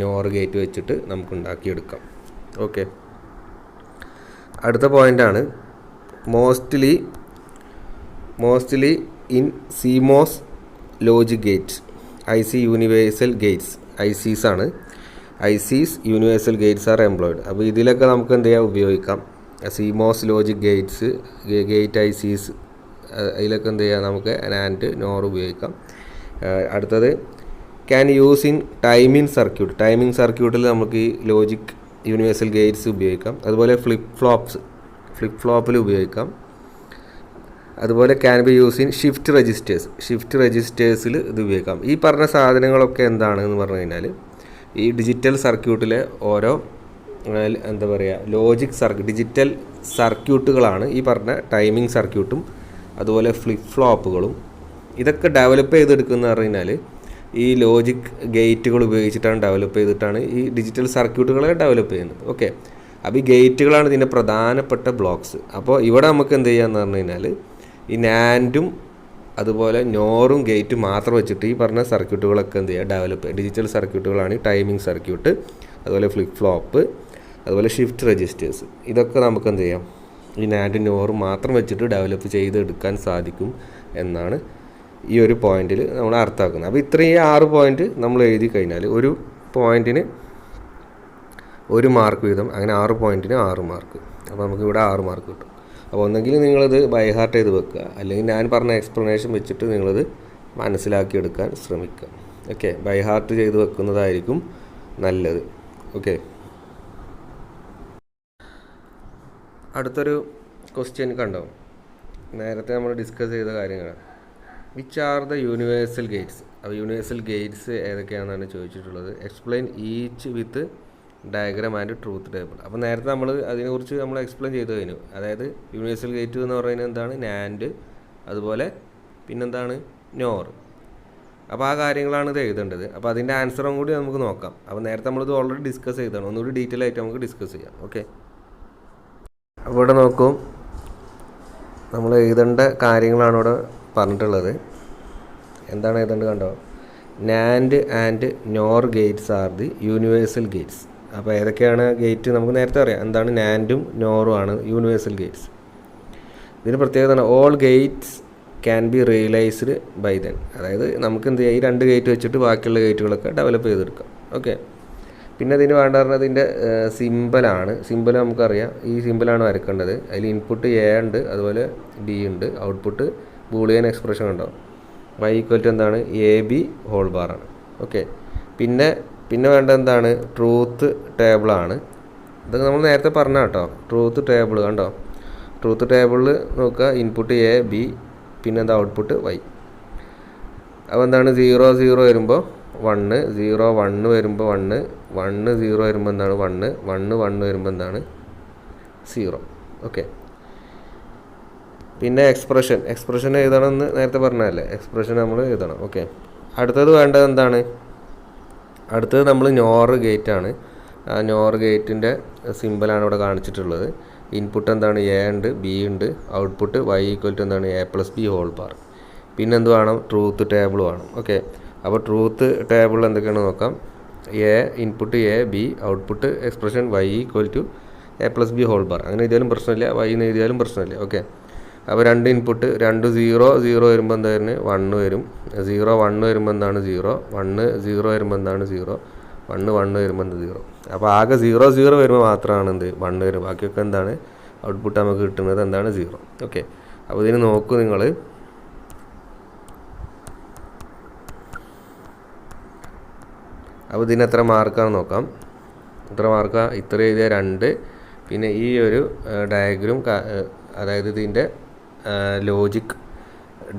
നോർ ഗേറ്റ് വെച്ചിട്ട് നമുക്ക് ഉണ്ടാക്കിയെടുക്കാം. ഓക്കെ, അടുത്ത പോയിൻ്റാണ് mostly in CMOS logic Gates IC universal Gates ICs ആണ്. ICs universal Gates R employed. അപ്പോൾ ഇതിലൊക്കെ നമുക്ക് ഉപയോഗിക്കാം. CMOS ലോജിക് ഗേറ്റ് ICs അതിലൊക്കെ എന്ത് ചെയ്യാം, നമുക്ക് ആൻഡ് നോർ ഉപയോഗിക്കാം. അടുത്തത് can use in timing circuit. Timing സർക്യൂട്ടിൽ നമുക്ക് ഈ ലോജിക് യൂണിവേഴ്സൽ ഗേറ്റ്സ് ഉപയോഗിക്കാം. അതുപോലെ ഫ്ലിപ്പ് ഫ്ലോപ്പിൽ ഉപയോഗിക്കാം. അതുപോലെ can be use in shift രജിസ്റ്റേഴ്സിൽ ഇത് ഉപയോഗിക്കാം. ഈ പറഞ്ഞ സാധനങ്ങളൊക്കെ എന്താണെന്ന് പറഞ്ഞു കഴിഞ്ഞാൽ ഈ ഡിജിറ്റൽ സർക്യൂട്ടിലെ ഓരോ എന്താ പറയുക ഡിജിറ്റൽ സർക്യൂട്ടുകളാണ് ഈ പറഞ്ഞ ടൈമിംഗ് സർക്യൂട്ടും അതുപോലെ ഫ്ലിപ്പ് ഫ്ലോപ്പുകളും. ഇതൊക്കെ ഡെവലപ്പ് ചെയ്തെടുക്കുന്ന പറഞ്ഞാൽ ഈ ലോജിക് ഗേറ്റുകൾ ഉപയോഗിച്ചിട്ടാണ് ഡെവലപ്പ് ചെയ്തിട്ടാണ് ഈ ഡിജിറ്റൽ സർക്യൂട്ടുകളെ ഡെവലപ്പ് ചെയ്യുന്നത്. ഓക്കെ, അപ്പോൾ ഈ ഗേറ്റുകളാണ് ഇതിൻ്റെ പ്രധാനപ്പെട്ട ബ്ലോക്സ്. അപ്പോൾ ഇവിടെ നമുക്ക് എന്ത് ചെയ്യാമെന്ന് പറഞ്ഞു കഴിഞ്ഞാൽ ഈ നാൻഡും അതുപോലെ നോറും ഗേറ്റും മാത്രം വെച്ചിട്ട് ഈ പറഞ്ഞ സർക്യൂട്ടുകളൊക്കെ എന്ത് ചെയ്യുക, ഡെവലപ്പ് ഡിജിറ്റൽ സർക്യൂട്ടുകളാണ് ഈ ടൈമിംഗ് സർക്യൂട്ട്, അതുപോലെ ഫ്ലിപ്പ് ഫ്ലോപ്പ്, അതുപോലെ ഷിഫ്റ്റ് രജിസ്റ്റേഴ്സ്. ഇതൊക്കെ നമുക്ക് എന്ത് ചെയ്യാം, ഈ നാൻഡും നോറും മാത്രം വെച്ചിട്ട് ഡെവലപ്പ് ചെയ്തെടുക്കാൻ സാധിക്കും എന്നാണ് ഈ ഒരു പോയിന്റിൽ നമ്മൾ അർത്ഥമാക്കുന്നത്. അപ്പോൾ ഇത്രയും 6 പോയിന്റ് നമ്മൾ എഴുതി കഴിഞ്ഞാൽ ഒരു പോയിന്റിന് 1 മാർക്ക് വീതം, അങ്ങനെ 6 പോയിന്റിന് 6 മാർക്ക്. അപ്പോൾ നമുക്കിവിടെ 6 മാർക്ക് കിട്ടും. അപ്പോൾ ഒന്നെങ്കിൽ നിങ്ങളത് ബൈ ഹാർട്ട് ചെയ്ത് വെക്കുക, അല്ലെങ്കിൽ ഞാൻ പറഞ്ഞ എക്സ്പ്ലനേഷൻ വെച്ചിട്ട് നിങ്ങളത് മനസ്സിലാക്കിയെടുക്കാൻ ശ്രമിക്കുക. ഓക്കെ, ബൈ ഹാർട്ട് ചെയ്ത് വെക്കുന്നതായിരിക്കും നല്ലത്. ഓക്കെ, അടുത്തൊരു ക്വസ്റ്റ്യൻ കണ്ടോ, നേരത്തെ നമ്മൾ ഡിസ്കസ് ചെയ്ത കാര്യങ്ങളാണ്. Which are the universal Gates. അപ്പോൾ യൂണിവേഴ്സൽ ഗേറ്റ്സ് ഏതൊക്കെയാണെന്നാണ് ചോദിച്ചിട്ടുള്ളത്. Explain each with diagram and truth table. അപ്പോൾ നേരത്തെ നമ്മൾ അതിനെക്കുറിച്ച് നമ്മൾ എക്സ്പ്ലെയിൻ ചെയ്തു കഴിഞ്ഞു. അതായത് യൂണിവേഴ്സൽ ഗേറ്റ് എന്ന് പറയുന്നത് എന്താണ്, നാൻഡ്, അതുപോലെ പിന്നെന്താണ് നോർ. അപ്പോൾ ആ കാര്യങ്ങളാണ് ഇത് എഴുതേണ്ടത്. അപ്പോൾ അതിൻ്റെ ആൻസറും കൂടി നമുക്ക് നോക്കാം. അപ്പോൾ നേരത്തെ നമ്മളിത് ഓൾറെഡി ഡിസ്കസ് ചെയ്തതാണ്, ഒന്നുകൂടി ഡീറ്റെയിൽ ആയിട്ട് നമുക്ക് ഡിസ്കസ് ചെയ്യാം. ഓക്കെ, അപ്പോൾ ഇവിടെ നോക്കൂ, നമ്മൾ എഴുതേണ്ട കാര്യങ്ങളാണ് ഇവിടെ പറഞ്ഞിട്ടുള്ളത്. എന്താണ് എഴുതേണ്ടത് കണ്ടോ, NAND and NOR gates are the universal Gates. അപ്പോൾ ഏതൊക്കെയാണ് ഗേറ്റ് നമുക്ക് നേരത്തെ അറിയാം, എന്താണ് നാൻഡും നോറും ആണ് യൂണിവേഴ്സൽ ഗേറ്റ്സ്. ഇതിന് പ്രത്യേകത all gates can be realised by then. അതായത് നമുക്ക് എന്ത് ചെയ്യാം, ഈ 2 ഗേറ്റ് വെച്ചിട്ട് ബാക്കിയുള്ള ഗേറ്റുകളൊക്കെ ഡെവലപ്പ് ചെയ്തെടുക്കാം. ഓക്കെ, പിന്നെ ഇതിന് വേണ്ട പറഞ്ഞാൽ ഇതിൻ്റെ സിമ്പൽ നമുക്കറിയാം, ഈ സിമ്പലാണ് വരക്കേണ്ടത്. അതിൽ ഇൻപുട്ട് എ ഉണ്ട്, അതുപോലെ ബി ഉണ്ട്, ഔട്ട്പുട്ട് ബൂളിയൻ എക്സ്പ്രഷൻ ഉണ്ടാവും. y = എന്താണ്, AB ഹോൾ ബാറാണ്. ഓക്കെ, പിന്നെ വേണ്ട എന്താണ്, ട്രൂത്ത് ടേബിളാണ്. ഇതൊക്കെ നമ്മൾ നേരത്തെ പറഞ്ഞ കേട്ടോ, ട്രൂത്ത് ടേബിൾ കണ്ടോ. ട്രൂത്ത് ടേബിളിൽ നോക്കുക, ഇൻപുട്ട് എ ബി, പിന്നെ എന്താ ഔട്ട്പുട്ട് y. അപ്പോൾ എന്താണ്, 0 0 വരുമ്പോൾ 1, 0 1 വരുമ്പോൾ 1, 1 0 വരുമ്പോൾ എന്താണ് 1, 1 1 വരുമ്പോൾ എന്താണ് 0. ഓക്കെ, പിന്നെ എക്സ്പ്രഷൻ എഴുതണമെന്ന് നേരത്തെ പറഞ്ഞതല്ലേ, എക്സ്പ്രഷൻ നമ്മൾ എഴുതണം. ഓക്കെ, അടുത്തത് വേണ്ടത് എന്താണ്, അടുത്തത് നമ്മൾ നോർ ഗേറ്റാണ്. ആ നോർ ഗേറ്റിൻ്റെ സിമ്പലാണ് ഇവിടെ കാണിച്ചിട്ടുള്ളത്. ഇൻപുട്ട് എന്താണ്, എ ഉണ്ട്, ബി ഉണ്ട്, ഔട്ട്പുട്ട് y = എന്താണ്, A+B ഹോൾ ബാർ. പിന്നെ എന്ത് വേണം, ട്രൂത്ത് ടേബിൾ വേണം. ഓക്കെ, അപ്പോൾ ട്രൂത്ത് ടേബിൾ എന്തൊക്കെയാണെന്ന് നോക്കാം. Input A B, output expression y = A+B whole bar. അങ്ങനെ എഴുതിയാലും പ്രശ്നമില്ല, y എന്ന് എഴുതിയാലും പ്രശ്നമില്ല. ഓക്കെ, അപ്പോൾ 2 ഇൻപുട്ട്, 2 0 0 വരുമ്പോൾ എന്തായിരുന്നു 1 വരും, 0 1 വരുമ്പോൾ എന്താണ് 0, 1 0 വരുമ്പോൾ എന്താണ് 0, 1 1 വരുമ്പോൾ എന്ത് 0. അപ്പോൾ ആകെ 0 0 വരുമ്പോൾ മാത്രമാണ് എന്ത് 1 വരും, ബാക്കിയൊക്കെ എന്താണ് ഔട്ട്പുട്ട് നമുക്ക് കിട്ടുന്നത് എന്താണ് 0. ഓക്കെ, അപ്പോൾ ഇതിന് നോക്കൂ നിങ്ങൾ. അപ്പോൾ ഇതിന് എത്ര മാർക്കാണ് നോക്കാം. എത്ര മാർക്കാണ്, ഇത്ര എഴുതിയ 2. പിന്നെ ഈ ഒരു ഡയഗ്രം, അതായത് ഇതിൻ്റെ ലോജിക്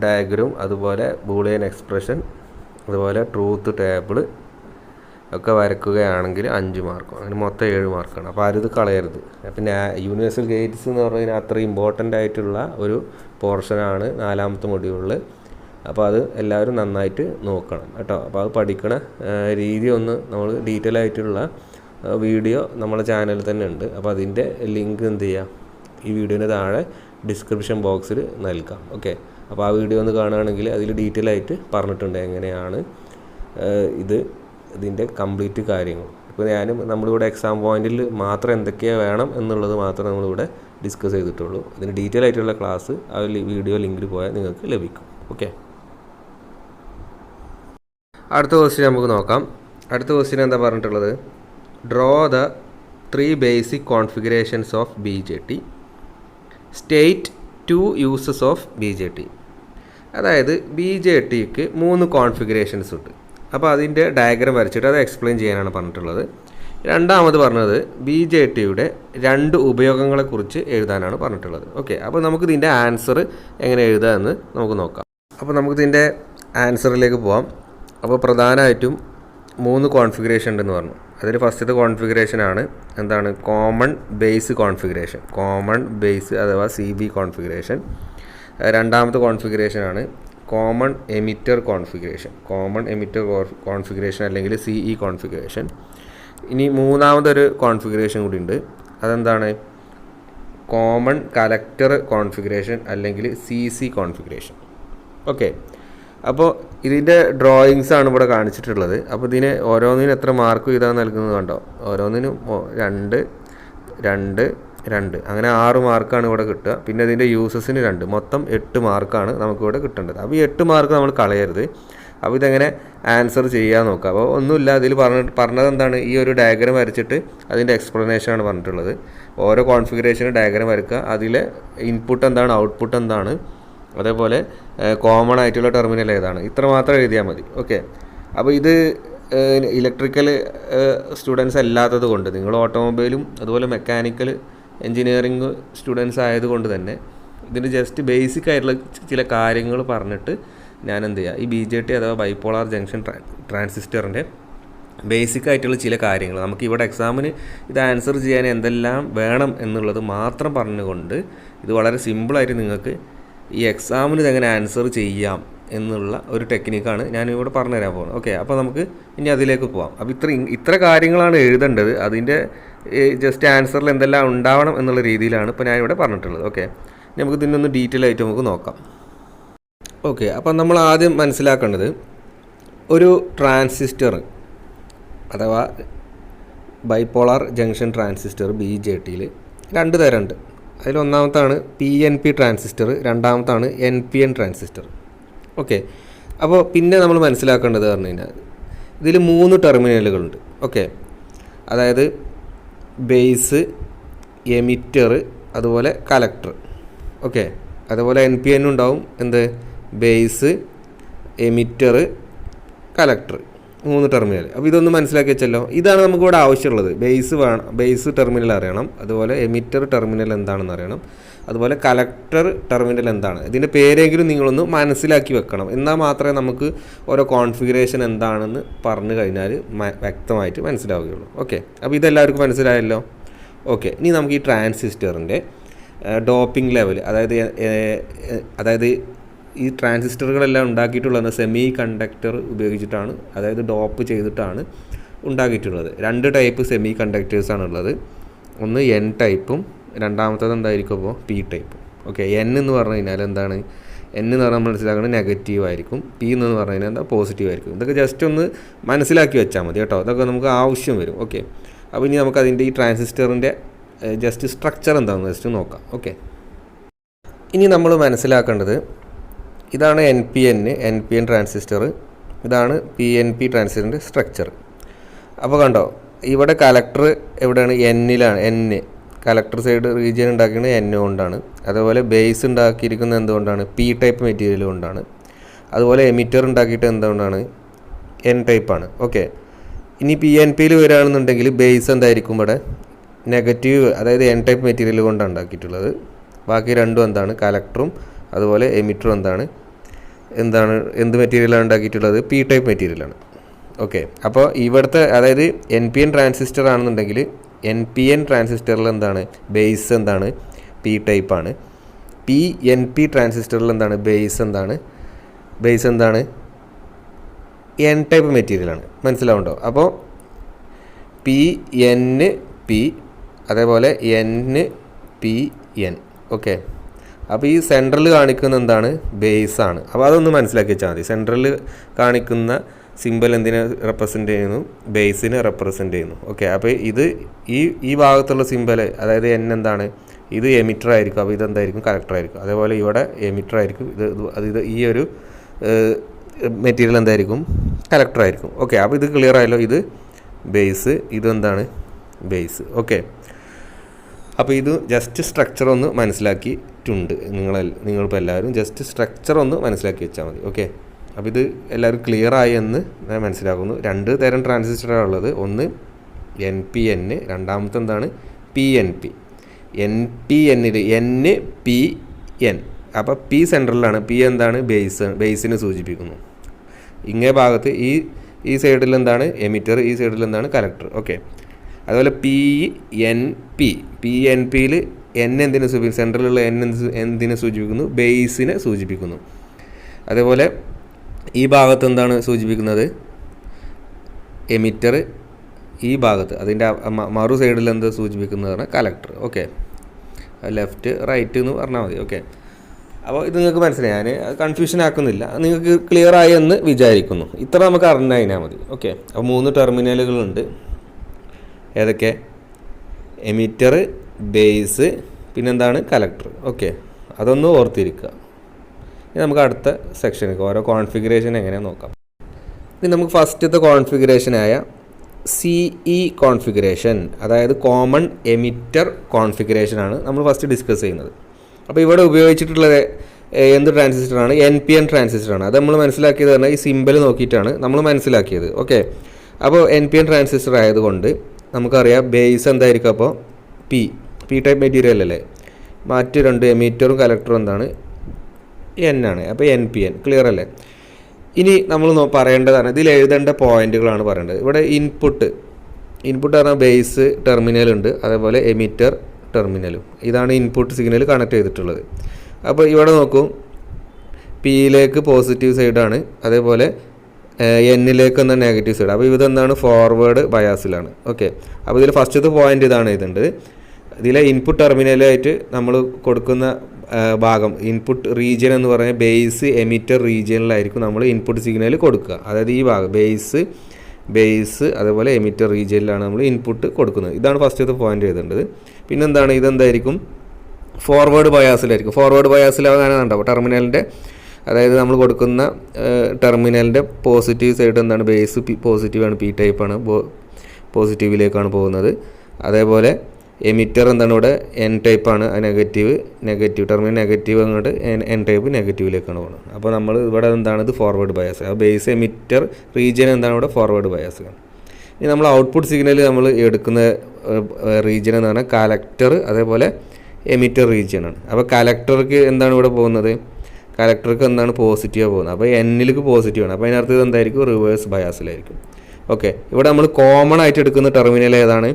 ഡയഗ്രം, അതുപോലെ ബൂളിയൻ എക്സ്പ്രഷൻ, അതുപോലെ ട്രൂത്ത് ടേബിൾ ഒക്കെ വരക്കുകയാണെങ്കിൽ 5 മാർക്കും, അങ്ങനെ മൊത്തം 7 മാർക്കാണ്. അപ്പോൾ ആരും ഇത് കളയരുത്. പിന്നെ യൂണിവേഴ്സൽ ഗേറ്റ്സ് എന്ന് പറഞ്ഞാൽ അത്ര ഇമ്പോർട്ടൻ്റ് ആയിട്ടുള്ള ഒരു പോർഷനാണ് 4ാമത്തെ മൊഡ്യൂളിൽ. അപ്പോൾ അത് എല്ലാവരും നന്നായിട്ട് നോക്കണം കേട്ടോ. അപ്പോൾ അത് പഠിക്കണ രീതി ഒന്ന് നമ്മൾ ഡീറ്റെയിൽ ആയിട്ടുള്ള വീഡിയോ നമ്മളെ ചാനലിൽ തന്നെ ഉണ്ട്. അപ്പോൾ അതിൻ്റെ ലിങ്ക് എന്ത് ചെയ്യാം, ഈ വീഡിയോൻ്റെ താഴെ ഡിസ്ക്രിപ്ഷൻ ബോക്സിൽ നൽകാം. ഓക്കെ, അപ്പോൾ ആ വീഡിയോ ഒന്ന് കാണുകയാണെങ്കിൽ അതിൽ ഡീറ്റെയിൽ ആയിട്ട് പറഞ്ഞിട്ടുണ്ട് എങ്ങനെയാണ് ഇതിൻ്റെ കംപ്ലീറ്റ് കാര്യങ്ങൾ. ഇപ്പോൾ നമ്മളിവിടെ എക്സാം പോയിന്റിൽ മാത്രം എന്തൊക്കെയാണ് വേണം എന്നുള്ളത് മാത്രമേ നമ്മളിവിടെ ഡിസ്കസ് ചെയ്തിട്ടുള്ളൂ. ഇതിന് ഡീറ്റെയിൽ ആയിട്ടുള്ള ക്ലാസ് ആ വീഡിയോ ലിങ്കിൽ പോയാൽ നിങ്ങൾക്ക് ലഭിക്കും. ഓക്കെ, അടുത്ത ക്വസ്റ്റ്യൻ നമുക്ക് നോക്കാം. അടുത്ത ക്വസ്റ്റ്യൻ എന്താ പറഞ്ഞിട്ടുള്ളത്, draw the 3 basic configurations of BJT, state two uses of BJT. അതായത് BJTക്ക് 3 കോൺഫിഗറേഷൻസ് ഉണ്ട്. അപ്പോൾ അതിൻ്റെ ഡയഗ്രാം വരച്ചിട്ട് അത് എക്സ്പ്ലെയിൻ ചെയ്യാനാണ് പറഞ്ഞിട്ടുള്ളത്. രണ്ടാമത് പറഞ്ഞത് BJTയുടെ 2 ഉപയോഗങ്ങളെക്കുറിച്ച് എഴുതാനാണ് പറഞ്ഞിട്ടുള്ളത്. ഓക്കെ, അപ്പോൾ നമുക്കിതിൻ്റെ ആൻസർ എങ്ങനെ എഴുതാമെന്ന് നമുക്ക് നോക്കാം. അപ്പോൾ നമുക്കിതിൻ്റെ ആൻസറിലേക്ക് പോവാം. അപ്പോൾ പ്രധാനമായിട്ടും 3 കോൺഫിഗറേഷൻ ഉണ്ടെന്ന് പറഞ്ഞു. അതിൽ ഫസ്റ്റത്തെ കോൺഫിഗറേഷനാണ് എന്താണ്, common base configuration, common base അഥവാ CB കോൺഫിഗറേഷൻ. രണ്ടാമത്തെ കോൺഫിഗറേഷനാണ് common emitter configuration, common emitter configuration അല്ലെങ്കിൽ CE കോൺഫിഗറേഷൻ. ഇനി മൂന്നാമതൊരു കോൺഫിഗറേഷൻ കൂടി ഉണ്ട്, അതെന്താണ്, കോമൺ കലക്ടർ കോൺഫിഗറേഷൻ അല്ലെങ്കിൽ CC കോൺഫിഗറേഷൻ. ഓക്കെ, അപ്പോൾ ഇതിൻ്റെ ഡ്രോയിങ്സ് ആണ് ഇവിടെ കാണിച്ചിട്ടുള്ളത്. അപ്പോൾ ഇതിന് ഓരോന്നിനും എത്ര മാർക്ക് ചെയ്താൽ നൽകുന്നത് കണ്ടോ, ഓരോന്നിനും 2 2 2 അങ്ങനെ 6 മാർക്കാണ് ഇവിടെ കിട്ടുക. പിന്നെ ഇതിൻ്റെ യൂസസിന് 2, മൊത്തം 8 മാർക്കാണ് നമുക്കിവിടെ കിട്ടേണ്ടത്. അപ്പോൾ ഈ 8 മാർക്ക് നമ്മൾ കളയരുത്. അപ്പോൾ ഇതെങ്ങനെ ആൻസർ ചെയ്യാൻ നോക്കുക. അപ്പോൾ ഒന്നുമില്ല, അതിൽ പറഞ്ഞത് എന്താണ്, ഈ ഒരു ഡയഗ്രാം വരച്ചിട്ട് അതിൻ്റെ എക്സ്പ്ലനേഷനാണ് പറഞ്ഞിട്ടുള്ളത്. ഓരോ കോൺഫിഗറേഷനും ഡയഗ്രാം വരയ്ക്കുക, അതിലെ ഇൻപുട്ട് എന്താണ്, ഔട്ട്പുട്ട് എന്താണ്, അതേപോലെ കോമൺ ആയിട്ടുള്ള ടെർമിനൽ ഏതാണ്, ഇത്ര മാത്രം എഴുതിയാൽ മതി. ഓക്കെ, അപ്പോൾ ഇത് ഇലക്ട്രിക്കൽ സ്റ്റുഡൻസ് അല്ലാത്തത് കൊണ്ട്, നിങ്ങൾ ഓട്ടോമൊബൈലും അതുപോലെ മെക്കാനിക്കൽ എൻജിനീയറിംഗ് സ്റ്റുഡൻസ് ആയതുകൊണ്ട് തന്നെ ഇതിന് ജസ്റ്റ് ബേസിക് ആയിട്ടുള്ള ചില കാര്യങ്ങൾ പറഞ്ഞിട്ട് ഞാൻ എന്ത് ചെയ്യുക, ഈ BJT അഥവാ ബൈപോളാർ ജംഗ്ഷൻ ട്രാൻസിസ്റ്ററിൻ്റെ ബേസിക് ആയിട്ടുള്ള ചില കാര്യങ്ങൾ നമുക്ക് ഇവിടെ എക്സാമിന് ഇത് ആൻസർ ചെയ്യാൻ എന്തെല്ലാം വേണം എന്നുള്ളത് മാത്രം പറഞ്ഞുകൊണ്ട് ഇത് വളരെ സിമ്പിളായിട്ട് നിങ്ങൾക്ക് ഈ എക്സാമിന് ഇതെങ്ങനെ ആൻസർ ചെയ്യാം എന്നുള്ള ഒരു ടെക്നിക്കാണ് ഞാനിവിടെ പറഞ്ഞുതരാൻ പോകുന്നത്. ഓക്കെ, അപ്പോൾ നമുക്ക് ഇനി അതിലേക്ക് പോകാം. അപ്പോൾ ഇത്ര കാര്യങ്ങളാണ് എഴുതേണ്ടത്. അതിൻ്റെ ജസ്റ്റ് ആൻസറിൽ എന്തെല്ലാം ഉണ്ടാവണം എന്നുള്ള രീതിയിലാണ് ഇപ്പോൾ ഞാനിവിടെ പറഞ്ഞിട്ടുള്ളത്. ഓക്കെ, നമുക്ക് ഇതിനൊന്ന് ഡീറ്റെയിൽ ആയിട്ട് നമുക്ക് നോക്കാം. ഓക്കെ, അപ്പം നമ്മൾ ആദ്യം മനസ്സിലാക്കേണ്ടത് ഒരു ട്രാൻസിസ്റ്റർ അഥവാ ബൈപോളാർ ജംഗ്ഷൻ ട്രാൻസിസ്റ്റർ BJTയിൽ 2 തരമുണ്ട്. അതിലൊന്നാമത്താണ് PNP ട്രാൻസിസ്റ്റർ, രണ്ടാമത്താണ് NPN ട്രാൻസിസ്റ്റർ. ഓക്കെ, അപ്പോൾ പിന്നെ നമ്മൾ മനസ്സിലാക്കേണ്ടത് പറഞ്ഞു കഴിഞ്ഞാൽ ഇതിൽ 3 ടെർമിനലുകളുണ്ട്. ഓക്കെ, അതായത് ബേസ്, എമിറ്റർ, അതുപോലെ കലക്ടർ. ഓക്കെ, അതുപോലെ NPN ഉണ്ടാവും, എന്ത്, ബേസ്, എമിറ്റർ, കലക്ടർ, 3 ടെർമിനൽ. അപ്പോൾ ഇതൊന്ന് മനസ്സിലാക്കി വെച്ചല്ലോ. ഇതാണ് നമുക്കിവിടെ ആവശ്യമുള്ളത്. ബേസ് ടെർമിനൽ അറിയണം, അതുപോലെ എമിറ്റർ ടെർമിനൽ എന്താണെന്ന് അറിയണം, അതുപോലെ കലക്ടർ ടെർമിനൽ എന്താണ്. ഇതിൻ്റെ പേരെങ്കിലും നിങ്ങളൊന്ന് മനസ്സിലാക്കി വെക്കണം. എന്നാൽ മാത്രമേ നമുക്ക് ഓരോ കോൺഫിഗറേഷൻ എന്താണെന്ന് പറഞ്ഞു കഴിഞ്ഞാൽ വ്യക്തമായിട്ട് മനസ്സിലാവുകയുള്ളൂ. ഓക്കെ, അപ്പോൾ ഇതെല്ലാവർക്കും മനസ്സിലായല്ലോ. ഓക്കെ, ഇനി നമുക്ക് ഈ ട്രാൻസിസ്റ്ററിൻ്റെ ഡോപ്പിംഗ് ലെവൽ, അതായത് ഈ ട്രാൻസിസ്റ്ററുകളെല്ലാം ഉണ്ടാക്കിയിട്ടുള്ളത് സെമി കണ്ടക്ടർ ഉപയോഗിച്ചിട്ടാണ്, അതായത് ഡോപ്പ് ചെയ്തിട്ടാണ് ഉണ്ടാക്കിയിട്ടുള്ളത്. 2 ടൈപ്പ് സെമി കണ്ടക്ടേഴ്സാണുള്ളത്. ഒന്ന് N ടൈപ്പും രണ്ടാമത്തത് എന്തായിരിക്കും, അപ്പോൾ P ടൈപ്പും. ഓക്കെ, N എന്ന് പറഞ്ഞു കഴിഞ്ഞാൽ എന്താണ്, N എന്ന് പറഞ്ഞാൽ മനസ്സിലാക്കുന്നത് നെഗറ്റീവ് ആയിരിക്കും, P എന്ന് പറഞ്ഞു കഴിഞ്ഞാൽ എന്താ, പോസിറ്റീവ് ആയിരിക്കും. ഇതൊക്കെ ജസ്റ്റ് ഒന്ന് മനസ്സിലാക്കി വെച്ചാൽ മതി കേട്ടോ, ഇതൊക്കെ നമുക്ക് ആവശ്യം വരും. ഓക്കെ, അപ്പോൾ ഇനി നമുക്ക് അതിൻ്റെ ഈ ട്രാൻസിസ്റ്ററിൻ്റെ ജസ്റ്റ് സ്ട്രക്ചർ എന്താണെന്ന് ജസ്റ്റ് നോക്കാം. ഓക്കെ, ഇനി നമ്മൾ മനസ്സിലാക്കേണ്ടത് ഇതാണ് NPN ട്രാൻസിസ്റ്റർ, ഇതാണ് PNP ട്രാൻസിസ്റ്ററിൻ്റെ സ്ട്രക്ചർ. അപ്പോൾ കണ്ടോ, ഇവിടെ കലക്ടർ എവിടെയാണ്, Nലാണ്. കലക്ടർ സൈഡ് റീജിയൻ ഉണ്ടാക്കിയത് N കൊണ്ടാണ്. അതുപോലെ ബേസ് ഉണ്ടാക്കിയിരിക്കുന്നത് എന്തുകൊണ്ടാണ്, P ടൈപ്പ് മെറ്റീരിയൽ കൊണ്ടാണ്. അതുപോലെ എമിറ്റർ ഉണ്ടാക്കിയിട്ട് എന്തുകൊണ്ടാണ്, N ടൈപ്പാണ്. ഓക്കെ, ഇനി PNPയിൽ വരികയാണെന്നുണ്ടെങ്കിൽ ബേസ് എന്തായിരിക്കും, ഇവിടെ നെഗറ്റീവ്, അതായത് N ടൈപ്പ് മെറ്റീരിയൽ കൊണ്ടാണ് ഉണ്ടാക്കിയിട്ടുള്ളത്. ബാക്കി രണ്ടും എന്താണ്, കലക്ടറും അതുപോലെ എമിറ്ററും എന്ത് മെറ്റീരിയലാണ് ഉണ്ടാക്കിയിട്ടുള്ളത്, P ടൈപ്പ് മെറ്റീരിയലാണ്. ഓക്കെ, അപ്പോൾ ഇവിടുത്തെ അതായത് NPN ട്രാൻസിസ്റ്റർ ആണെന്നുണ്ടെങ്കിൽ NPN ട്രാൻസിസ്റ്ററിൽ എന്താണ്, ബേസ് എന്താണ്, P ടൈപ്പാണ്. PNP ട്രാൻസിസ്റ്ററിൽ എന്താണ്, ബേസ് എന്താണ്, N ടൈപ്പ് മെറ്റീരിയലാണ്. മനസ്സിലാവുണ്ടോ? അപ്പോൾ PNP അതേപോലെ NPN. ഓക്കെ, അപ്പോൾ ഈ സെൻട്രൽ കാണിക്കുന്ന എന്താണ്, ബേസാണ്. അപ്പോൾ അതൊന്ന് മനസ്സിലാക്കി വെച്ചാൽ മതി. സെൻട്രൽ കാണിക്കുന്ന സിമ്പൽ എന്തിനെ റെപ്രസെൻ്റ് ചെയ്യുന്നു, ബേസിനെ റെപ്രസെൻ്റ് ചെയ്യുന്നു. ഓക്കെ, അപ്പോൾ ഇത് ഈ ഭാഗത്തുള്ള സിമ്പൽ, അതായത് N എന്താണ്, ഇത് എമിറ്റർ ആയിരിക്കും. അപ്പോൾ ഇതെന്തായിരിക്കും, കലക്ടർ ആയിരിക്കും. അതേപോലെ ഇവിടെ എമിറ്റർ ആയിരിക്കും. ഇത് ഈ ഒരു മെറ്റീരിയൽ എന്തായിരിക്കും, കലക്ടർ ആയിരിക്കും. ഓക്കെ, അപ്പോൾ ഇത് ക്ലിയർ ആയല്ലോ. ഇത് ബേസ്, ഇതെന്താണ്, ബേസ്. ഓക്കെ, അപ്പോൾ ഇത് ജസ്റ്റ് സ്ട്രക്ചർ ഒന്ന് മനസ്സിലാക്കി ഉണ്ട്. നിങ്ങളിപ്പോൾ എല്ലാവരും ജസ്റ്റ് സ്ട്രക്ചർ ഒന്ന് മനസ്സിലാക്കി വെച്ചാൽ മതി. ഓക്കെ, അപ്പോൾ ഇത് എല്ലാവരും ക്ലിയർ ആയി എന്ന് ഞാൻ മനസ്സിലാക്കുന്നു. 2 തരം ട്രാൻസിസ്റ്ററാണ് ഉള്ളത്. ഒന്ന് NPN, രണ്ടാമത്തെ എന്താണ് PNP. NPNൽ NPN, അപ്പോൾ P സെൻട്രലാണ്, P എന്താണ് ബേസിനെ സൂചിപ്പിക്കുന്നു. ഇങ്ങേ ഭാഗത്ത് ഈ സൈഡിൽ എന്താണ് എമിറ്റർ, ഈ സൈഡിൽ എന്താണ് കലക്ടർ. ഓക്കെ, അതുപോലെ PNPയിൽ N എന്തിനെ സൂചിപ്പിക്കുന്നു, സെൻട്രലുള്ള N എന്തിനെ സൂചിപ്പിക്കുന്നു, ബേസിനെ സൂചിപ്പിക്കുന്നു. അതേപോലെ ഈ ഭാഗത്ത് എന്താണ് സൂചിപ്പിക്കുന്നത്, എമിറ്റർ. ഈ ഭാഗത്ത് അതിൻ്റെ മറു സൈഡിൽ എന്ത് സൂചിപ്പിക്കുന്നത് പറഞ്ഞാൽ കലക്ടർ. ഓക്കെ, ലെഫ്റ്റ് റൈറ്റ് എന്ന് പറഞ്ഞാൽ മതി. ഓക്കെ, അപ്പോൾ ഇത് നിങ്ങൾക്ക് മനസ്സിലായി, ഞാൻ കൺഫ്യൂഷൻ ആക്കുന്നില്ല, നിങ്ങൾക്ക് ക്ലിയർ ആയി എന്ന് വിചാരിക്കുന്നു. ഇത്ര നമുക്ക് അറിഞ്ഞാൽ മതി. ഓക്കെ, അപ്പോൾ 3 ടെർമിനലുകളുണ്ട്. ഏതൊക്കെ? എമിറ്റർ, ബേസ്, പിന്നെന്താണ് കലക്ടർ. ഓക്കെ, അതൊന്ന് ഓർത്തിരിക്കുക. ഇനി നമുക്ക് അടുത്ത സെക്ഷനിലേക്ക് ഓരോ കോൺഫിഗറേഷൻ എങ്ങനെയാണെന്ന് നോക്കാം. ഇനി നമുക്ക് ഫസ്റ്റത്തെ കോൺഫിഗറേഷനായ CE കോൺഫിഗറേഷൻ, അതായത് കോമൺ എമിറ്റർ കോൺഫിഗറേഷനാണ് നമ്മൾ ഫസ്റ്റ് ഡിസ്കസ് ചെയ്യുന്നത്. അപ്പോൾ ഇവിടെ ഉപയോഗിച്ചിട്ടുള്ളത് എന്ത് ട്രാൻസിസ്റ്ററാണ്? NPN ട്രാൻസിസ്റ്ററാണ്. അത് നമ്മൾ മനസ്സിലാക്കിയത് പറഞ്ഞാൽ ഈ സിമ്പിൾ നോക്കിയിട്ടാണ് നമ്മൾ മനസ്സിലാക്കിയത്. ഓക്കെ, അപ്പോൾ NPN ട്രാൻസിസ്റ്റർ ആയതുകൊണ്ട് നമുക്കറിയാം ബേസ് എന്തായിരിക്കും, അപ്പോൾ P ടൈപ്പ് മെറ്റീരിയൽ അല്ലേ. മറ്റ് 2 എമിറ്ററും കലക്ടറും എന്താണ്, N ആണ്. അപ്പോൾ NPN ക്ലിയർ അല്ലേ. ഇനി നമ്മൾ പറയേണ്ടതാണ്, ഇതിൽ എഴുതേണ്ട പോയിന്റുകളാണ് പറയേണ്ടത്. ഇവിടെ ഇൻപുട്ട് പറഞ്ഞാൽ ബേസ് ടെർമിനലുണ്ട്, അതേപോലെ എമിറ്റർ ടെർമിനലും. ഇതാണ് ഇൻപുട്ട് സിഗ്നൽ കണക്ട് ചെയ്തിട്ടുള്ളത്. അപ്പോൾ ഇവിടെ നോക്കൂ, Pയിലേക്ക് പോസിറ്റീവ് സൈഡാണ്, അതേപോലെ Nലേക്ക് എന്നാൽ നെഗറ്റീവ് സൈഡ്. അപ്പോൾ ഇതെന്താണ്, ഫോർവേഡ് ബയാസിലാണ്. ഓക്കെ, അപ്പോൾ ഇതിൽ ഫസ്റ്റത്തെ പോയിന്റ് ഇതാണ് എഴുതേണ്ടത്. ഇതിലെ ഇൻപുട്ട് ടെർമിനലായിട്ട് നമ്മൾ കൊടുക്കുന്ന ഭാഗം, ഇൻപുട്ട് റീജിയൻ എന്ന് പറഞ്ഞാൽ ബേസ് എമിറ്റർ റീജിയനിലായിരിക്കും നമ്മൾ ഇൻപുട്ട് സിഗ്നൽ കൊടുക്കുക. അതായത് ഈ ഭാഗം ബേസ് അതേപോലെ എമിറ്റർ റീജിയനിലാണ് നമ്മൾ ഇൻപുട്ട് കൊടുക്കുന്നത്. ഇതാണ് ഫസ്റ്റത്തെ പോയിന്റ് എഴുതേണ്ടത്. പിന്നെന്താണ്, ഇതെന്തായിരിക്കും, ഫോർവേഡ് ബയാസിലായിരിക്കും. ഫോർവേഡ് ബയാസിലാകാനാണ് ഉണ്ടാവും ടെർമിനലിൻ്റെ, അതായത് നമ്മൾ കൊടുക്കുന്ന ടെർമിനലിൻ്റെ പോസിറ്റീവ് സൈഡ് എന്താണ്, ബേസ് പോസിറ്റീവാണ്, P ടൈപ്പാണ്, പോസിറ്റീവിലേക്കാണ് പോകുന്നത്. അതേപോലെ എമിറ്റർ എന്താണ് ഇവിടെ N ടൈപ്പാണ്, നെഗറ്റീവ് ടെർമിനൽ നെഗറ്റീവ് അങ്ങോട്ട് N ടൈപ്പ് നെഗറ്റീവിലേക്കാണ് പോകുന്നത്. അപ്പോൾ നമ്മൾ ഇവിടെ എന്താണ്, ഇത് ഫോർവേഡ് ബയാസ്. അപ്പോൾ ബേസ് എമിറ്റർ റീജിയൻ എന്താണ് ഇവിടെ ഫോർവേഡ് ബയാസ്. ഇനി നമ്മൾ ഔട്ട്പുട്ട് സിഗ്നൽ നമ്മൾ എടുക്കുന്ന റീജിയൻ എന്ന് പറഞ്ഞാൽ കലക്ടർ, അതേപോലെ എമിറ്റർ റീജിയനാണ്. അപ്പോൾ കലക്ടർക്ക് എന്താണ് ഇവിടെ പോകുന്നത്, കലക്ടർക്ക് എന്താണ് പോസിറ്റീവാണ് പോകുന്നത്. അപ്പോൾ Nലേക്ക് പോസിറ്റീവാണ്. അപ്പോൾ അതിനർത്ഥം ഇത് എന്തായിരിക്കും, റിവേഴ്സ് ബയാസിലായിരിക്കും. ഓക്കെ, ഇവിടെ നമ്മൾ കോമൺ ആയിട്ട് എടുക്കുന്ന ടെർമിനൽ ഏതാണ്,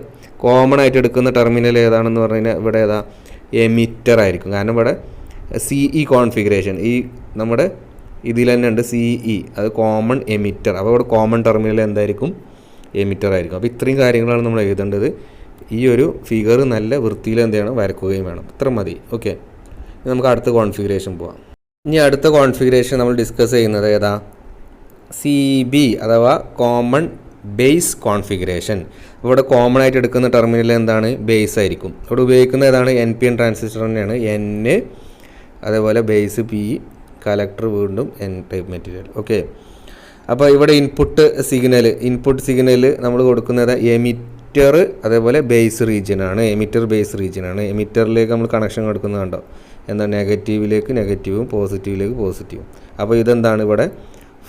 ഏതാണെന്ന് പറഞ്ഞു കഴിഞ്ഞാൽ ഇവിടെ ഏതാ, എമിറ്റർ ആയിരിക്കും. കാരണം ഇവിടെ CE കോൺഫിഗറേഷൻ, ഈ നമ്മുടെ ഇതിൽ തന്നെ ഉണ്ട് CE, അത് കോമൺ എമിറ്റർ. അപ്പോൾ ഇവിടെ കോമൺ ടെർമിനൽ എന്തായിരിക്കും, എമിറ്റർ ആയിരിക്കും. അപ്പോൾ ഇത്രയും കാര്യങ്ങളാണ് നമ്മൾ എഴുതേണ്ടത്. ഈ ഒരു ഫിഗർ നല്ല വൃത്തിയിൽ എന്ത് ചെയ്യണം, വരക്കുകയും വേണം. ഇത്ര മതി. ഓക്കെ, നമുക്ക് അടുത്ത കോൺഫിഗറേഷൻ പോവാം. ഇനി അടുത്ത കോൺഫിഗറേഷൻ നമ്മൾ ഡിസ്കസ് ചെയ്യുന്നത് ഏതാ, CB അഥവാ കോമൺ ബേസ് കോൺഫിഗറേഷൻ. ഇവിടെ കോമൺ ആയിട്ട് എടുക്കുന്ന ടെർമിനൽ എന്താണ്, ബേസ് ആയിരിക്കും. ഇവിടെ ഉപയോഗിക്കുന്ന ഏതാണ്, NPN ട്രാൻസിസ്റ്റർ തന്നെയാണ്. N, അതേപോലെ ബേസ് P, കലക്ടർ വീണ്ടും N ടൈപ്പ് മെറ്റീരിയൽ. ഓക്കെ, അപ്പോൾ ഇവിടെ ഇൻപുട്ട് സിഗ്നൽ നമ്മൾ കൊടുക്കുന്നത് എമിറ്റർ, അതേപോലെ ബേസ് റീജിയനാണ്. എമിറ്ററിലേക്ക് നമ്മൾ കണക്ഷൻ കൊടുക്കുന്നത് കണ്ടോ, എന്താ, നെഗറ്റീവിലേക്ക് നെഗറ്റീവും പോസിറ്റീവിലേക്ക് പോസിറ്റീവും. അപ്പോൾ ഇതെന്താണ്, ഇവിടെ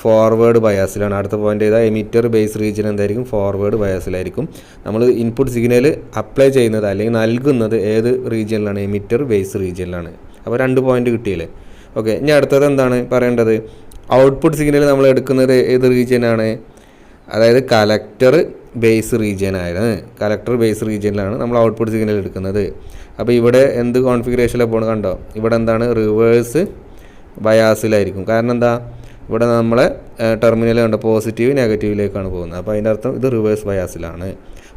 ഫോർവേഡ് ബയാസിലാണ്. അടുത്ത പോയിന്റ് ചെയ്താൽ എമിറ്റർ ബേസ് റീജിയൻ എന്തായിരിക്കും, ഫോർവേഡ് ബയാസിലായിരിക്കും. നമ്മൾ ഇൻപുട്ട് സിഗ്നൽ അപ്ലൈ ചെയ്യുന്നത് അല്ലെങ്കിൽ നൽകുന്നത് ഏത് റീജിയനിലാണ്, എമിറ്റർ ബേസ് റീജിയനിലാണ്. അപ്പോൾ 2 പോയിന്റ് കിട്ടിയില്ലേ. ഓക്കെ, ഇനി അടുത്തത് എന്താണ് പറയേണ്ടത്, ഔട്ട്പുട്ട് സിഗ്നൽ നമ്മൾ എടുക്കുന്നത് ഏത് റീജിയനാണ്, അതായത് കലക്ടർ ബേസ് റീജിയനിലാണ് നമ്മൾ ഔട്ട്പുട്ട് സിഗ്നൽ എടുക്കുന്നത്. അപ്പോൾ ഇവിടെ എന്ത് കോൺഫിഗറേഷനിലാണ് പോകുന്നത് കണ്ടോ, ഇവിടെ എന്താണ്, റിവേഴ്സ് ബയാസിലായിരിക്കും. കാരണം എന്താ, ഇവിടെ നമ്മളെ ടെർമിനൽ കണ്ടോ, പോസിറ്റീവ് നെഗറ്റീവിലേക്കാണ് പോകുന്നത്. അപ്പോൾ അതിൻ്റെ അർത്ഥം ഇത് റിവേഴ്സ് ബയാസിലാണ്.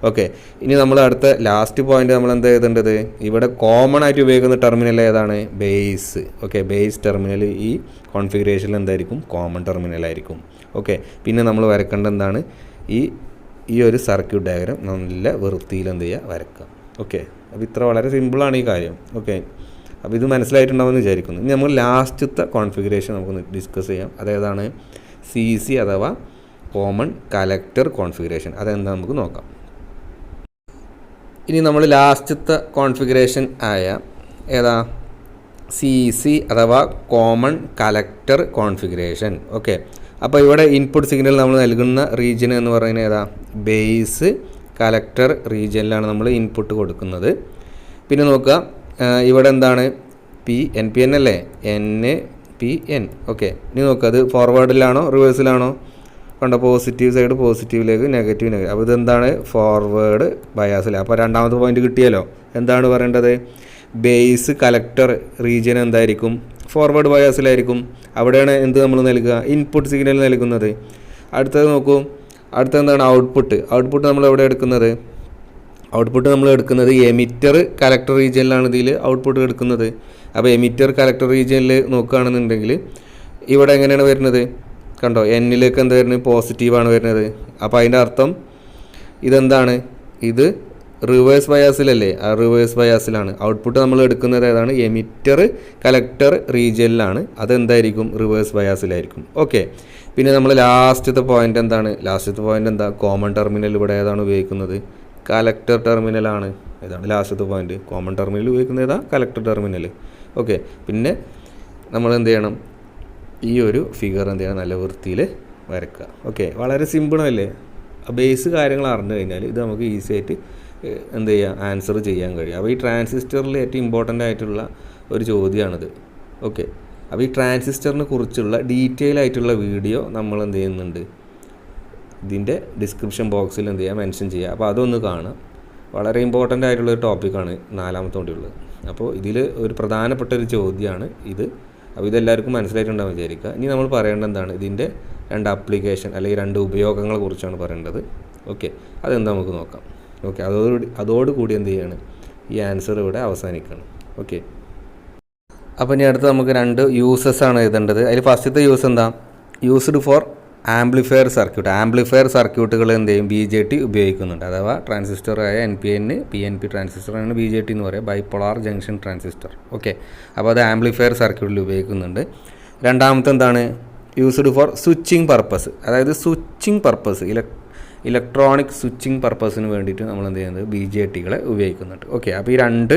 ഓക്കെ, ഇനി നമ്മൾ അടുത്ത ലാസ്റ്റ് പോയിന്റ് നമ്മൾ എന്താ എഴുതേണ്ടത്, ഇവിടെ കോമൺ ആയിട്ട് ഉപയോഗിക്കുന്ന ടെർമിനൽ ഏതാണ്, ബേസ്. ഓക്കെ, ബേസ് ടെർമിനൽ ഈ കോൺഫിഗറേഷനിൽ എന്തായിരിക്കും, കോമൺ ടെർമിനലായിരിക്കും. ഓക്കെ, പിന്നെ നമ്മൾ വരക്കേണ്ട എന്താണ്, ഈ ഒരു സർക്യൂട്ട് ഡയഗ്രാം നല്ല വൃത്തിയിൽ എന്ത് ചെയ്യുക, വരക്കാം. ഓക്കെ, അപ്പോൾ ഇത്ര വളരെ സിമ്പിളാണ് ഈ കാര്യം. ഓക്കെ, അപ്പോൾ ഇത് മനസ്സിലായിട്ടുണ്ടാവുമെന്ന് വിചാരിക്കുന്നു. ഇനി നമ്മൾ ലാസ്റ്റത്തെ കോൺഫിഗറേഷൻ നമുക്കൊന്ന് ഡിസ്കസ് ചെയ്യാം. അതേതാണ്, CC അഥവാ കോമൺ കലക്ടർ കോൺഫിഗറേഷൻ. അതെന്താ നമുക്ക് നോക്കാം. ഇനി നമ്മൾ ലാസ്റ്റത്തെ കോൺഫിഗറേഷൻ ആയ ഏതാ, CC അഥവാ കോമൺ കലക്ടർ കോൺഫിഗറേഷൻ. ഓക്കെ, അപ്പോൾ ഇവിടെ ഇൻപുട്ട് സിഗ്നൽ നമ്മൾ നൽകുന്ന റീജിയൻ എന്ന് പറയുന്നത് ഏതാ? ബേസ് കലക്ടർ റീജിയനിലാണ് നമ്മൾ ഇൻപുട്ട് കൊടുക്കുന്നത്. പിന്നെ നോക്കുക, ഇവിടെ എന്താണ്? NPN അല്ലേ? NPN. ഓക്കെ, ഇനി നോക്കുക, അത് ഫോർവേഡിലാണോ റിവേഴ്സിലാണോ? കണ്ടോ, പോസിറ്റീവ് സൈഡ് പോസിറ്റീവിലേക്ക്, നെഗറ്റീവ് നെഗറ്റീവ്. അപ്പോൾ ഇതെന്താണ്? ഫോർവേഡ് ബയാസിൽ. അപ്പോൾ രണ്ടാമത്തെ പോയിന്റ് കിട്ടിയല്ലോ. എന്താണ് പറയേണ്ടത്? ബേസ് കലക്ടർ റീജിയൻ എന്തായിരിക്കും? ഫോർവേഡ് ബയാസിലായിരിക്കും. അവിടെയാണ് എന്ത് നമ്മൾ നൽകുക? ഇൻപുട്ട് സിഗ്നൽ നൽകുന്നത്. അടുത്തത് നോക്കൂ, അടുത്തത് എന്താണ്? ഔട്ട്പുട്ട് നമ്മൾ എവിടെ എടുക്കുന്നത്? ഔട്ട്പുട്ട് നമ്മൾ എടുക്കുന്നത് എമിറ്റർ കലക്ടർ റീജിയനിലാണ് ഇതിൽ ഔട്ട്പുട്ട് എടുക്കുന്നത്. അപ്പോൾ എമിറ്റർ കലക്ടർ റീജിയനിൽ നോക്കുകയാണെന്നുണ്ടെങ്കിൽ ഇവിടെ എങ്ങനെയാണ് വരുന്നത്? കണ്ടോ, എന്നിലേക്ക് എന്താ വരുന്നത്? പോസിറ്റീവാണ് വരുന്നത്. അപ്പോൾ അതിൻ്റെ അർത്ഥം ഇതെന്താണ്? ഇത് റിവേഴ്സ് ബയാസിലല്ലേ? ആ റിവേഴ്സ് ബയാസിലാണ്. ഔട്ട്പുട്ട് നമ്മൾ എടുക്കുന്നത് ഏതാണ്? എമിറ്റർ കലക്ടർ റീജിയനിലാണ്. അതെന്തായിരിക്കും? റിവേഴ്സ് ബയാസിലായിരിക്കും. ഓക്കെ, പിന്നെ നമ്മൾ ലാസ്റ്റത്തെ പോയിന്റ് എന്താണ്? ലാസ്റ്റത്തെ പോയിന്റ് എന്താ? Common terminal. ഇവിടെ ഏതാണ് ഉപയോഗിക്കുന്നത്? കലക്ടർ ടെർമിനലാണ്. ഏതാണ് ലാസ്റ്റത്തെ പോയിന്റ്? കോമൺ ടെർമിനൽ ഉപയോഗിക്കുന്നത് ഏതാ? Collector terminal. ഓക്കെ, പിന്നെ നമ്മൾ എന്ത് ചെയ്യണം? ഈ ഒരു ഫിഗർ എന്ത് ചെയ്യണം? നല്ല വൃത്തിയിൽ വരയ്ക്കുക. ഓക്കെ, വളരെ സിമ്പിളല്ലേ? ബേസ് കാര്യങ്ങൾ അറിഞ്ഞു കഴിഞ്ഞാൽ ഇത് നമുക്ക് ഈസി ആയിട്ട് എന്ത് ചെയ്യുക? ആൻസർ ചെയ്യാൻ കഴിയും. അപ്പോൾ ഈ ട്രാൻസിസ്റ്ററിൽ ഏറ്റവും ഇമ്പോർട്ടൻ്റ് ആയിട്ടുള്ള ഒരു ചോദ്യമാണിത്. ഓക്കെ, അപ്പോൾ ഈ ട്രാൻസിസ്റ്ററിനെ കുറിച്ചുള്ള ഡീറ്റെയിൽ ആയിട്ടുള്ള വീഡിയോ നമ്മൾ എന്ത് ചെയ്യുന്നുണ്ട്? ഇതിൻ്റെ ഡിസ്ക്രിപ്ഷൻ ബോക്സിൽ എന്ത് ചെയ്യുക? മെൻഷൻ ചെയ്യുക. അപ്പോൾ അതൊന്ന് കാണാം. വളരെ ഇമ്പോർട്ടൻ്റ് ആയിട്ടുള്ളൊരു ടോപ്പിക്കാണ് നാലാമത്തെ കൂടിയുള്ളത്. അപ്പോൾ ഇതിൽ ഒരു പ്രധാനപ്പെട്ട ഒരു ചോദ്യമാണ് ഇത്. അപ്പോൾ ഇതെല്ലാവർക്കും മനസ്സിലായിട്ടുണ്ടാകും വിചാരിക്കുക. ഇനി നമ്മൾ പറയേണ്ടത് എന്താണ്? ഇതിൻ്റെ 2 ആപ്ലിക്കേഷൻ അല്ലെങ്കിൽ 2 ഉപയോഗങ്ങളെ കുറിച്ചാണ് പറയേണ്ടത്. ഓക്കെ, അതെന്താ നമുക്ക് നോക്കാം. ഓക്കെ, അതോടുകൂടി എന്ത് ചെയ്യാണ്? ഈ ആൻസർ ഇവിടെ അവസാനിക്കണം. ഓക്കെ, അപ്പോൾ ഇനി അടുത്ത് നമുക്ക് 2 യൂസസ് ആണ് എഴുതേണ്ടത്. അതിൽ ഫസ്റ്റത്തെ യൂസ് എന്താ? Used for amplifier circuit. Amplifier സർക്യൂട്ടുകൾ എന്ത് ചെയ്യും? BJT ഉപയോഗിക്കുന്നുണ്ട്. അഥവാ ട്രാൻസിസ്റ്ററായ NPN, PNP ട്രാൻസിസ്റ്ററാണ് BJT എന്ന് പറയുക, ബൈപോളാർ ജംഗ്ഷൻ ട്രാൻസിസ്റ്റർ. ഓക്കെ, അപ്പോൾ അത് ആംപ്ലിഫയർ സർക്യൂട്ടിൽ ഉപയോഗിക്കുന്നുണ്ട്. രണ്ടാമത്തെ എന്താണ്? Used for switching purpose. അതായത് സ്വിച്ചിങ് പർപ്പസ്, ഇലക്ട്രോണിക് സ്വിച്ചിങ് പർപ്പസിന് വേണ്ടിയിട്ട് നമ്മൾ എന്ത് ചെയ്യുന്നത്? BJTകളെ ഉപയോഗിക്കുന്നുണ്ട്. ഓക്കെ, അപ്പോൾ ഈ 2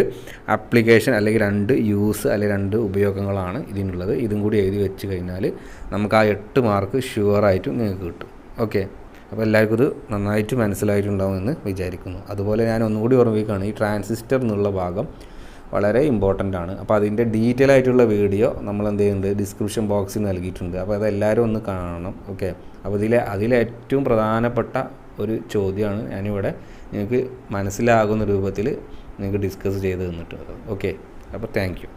ആപ്ലിക്കേഷൻ അല്ലെങ്കിൽ 2 യൂസ് അല്ലെങ്കിൽ 2 ഉപയോഗങ്ങളാണ് ഇതിനുള്ളത്. ഇതും കൂടി എഴുതി വെച്ച് കഴിഞ്ഞാൽ നമുക്ക് ആ 8 മാർക്ക് ഷുവറായിട്ടും നിങ്ങൾക്ക് കിട്ടും. ഓക്കെ, അപ്പോൾ എല്ലാവർക്കും ഇത് നന്നായിട്ട് മനസ്സിലായിട്ടുണ്ടാവുമെന്ന് വിചാരിക്കുന്നു. അതുപോലെ ഞാൻ ഒന്നുകൂടി ഓർമ്മിക്കുകയാണ്, ഈ ട്രാൻസിസ്റ്റർ എന്നുള്ള ഭാഗം വളരെ ഇമ്പോർട്ടൻ്റ് ആണ്. അപ്പോൾ അതിൻ്റെ ഡീറ്റെയിൽ ആയിട്ടുള്ള വീഡിയോ നമ്മൾ എന്ത് ചെയ്യുന്നുണ്ട്? ഡിസ്ക്രിപ്ഷൻ ബോക്സിൽ നൽകിയിട്ടുണ്ട്. അപ്പോൾ അതെല്ലാവരും ഒന്ന് കാണണം. ഓക്കെ, അപ്പോൾ അതിലെ ഏറ്റവും പ്രധാനപ്പെട്ട ഒരു ചോദ്യമാണ് ഞാനിവിടെ നിങ്ങൾക്ക് മനസ്സിലാകുന്ന രൂപത്തിൽ നിങ്ങൾക്ക് ഡിസ്കസ് ചെയ്ത് തന്നിട്ടുള്ളത്. ഓക്കെ, അപ്പോൾ താങ്ക് യു.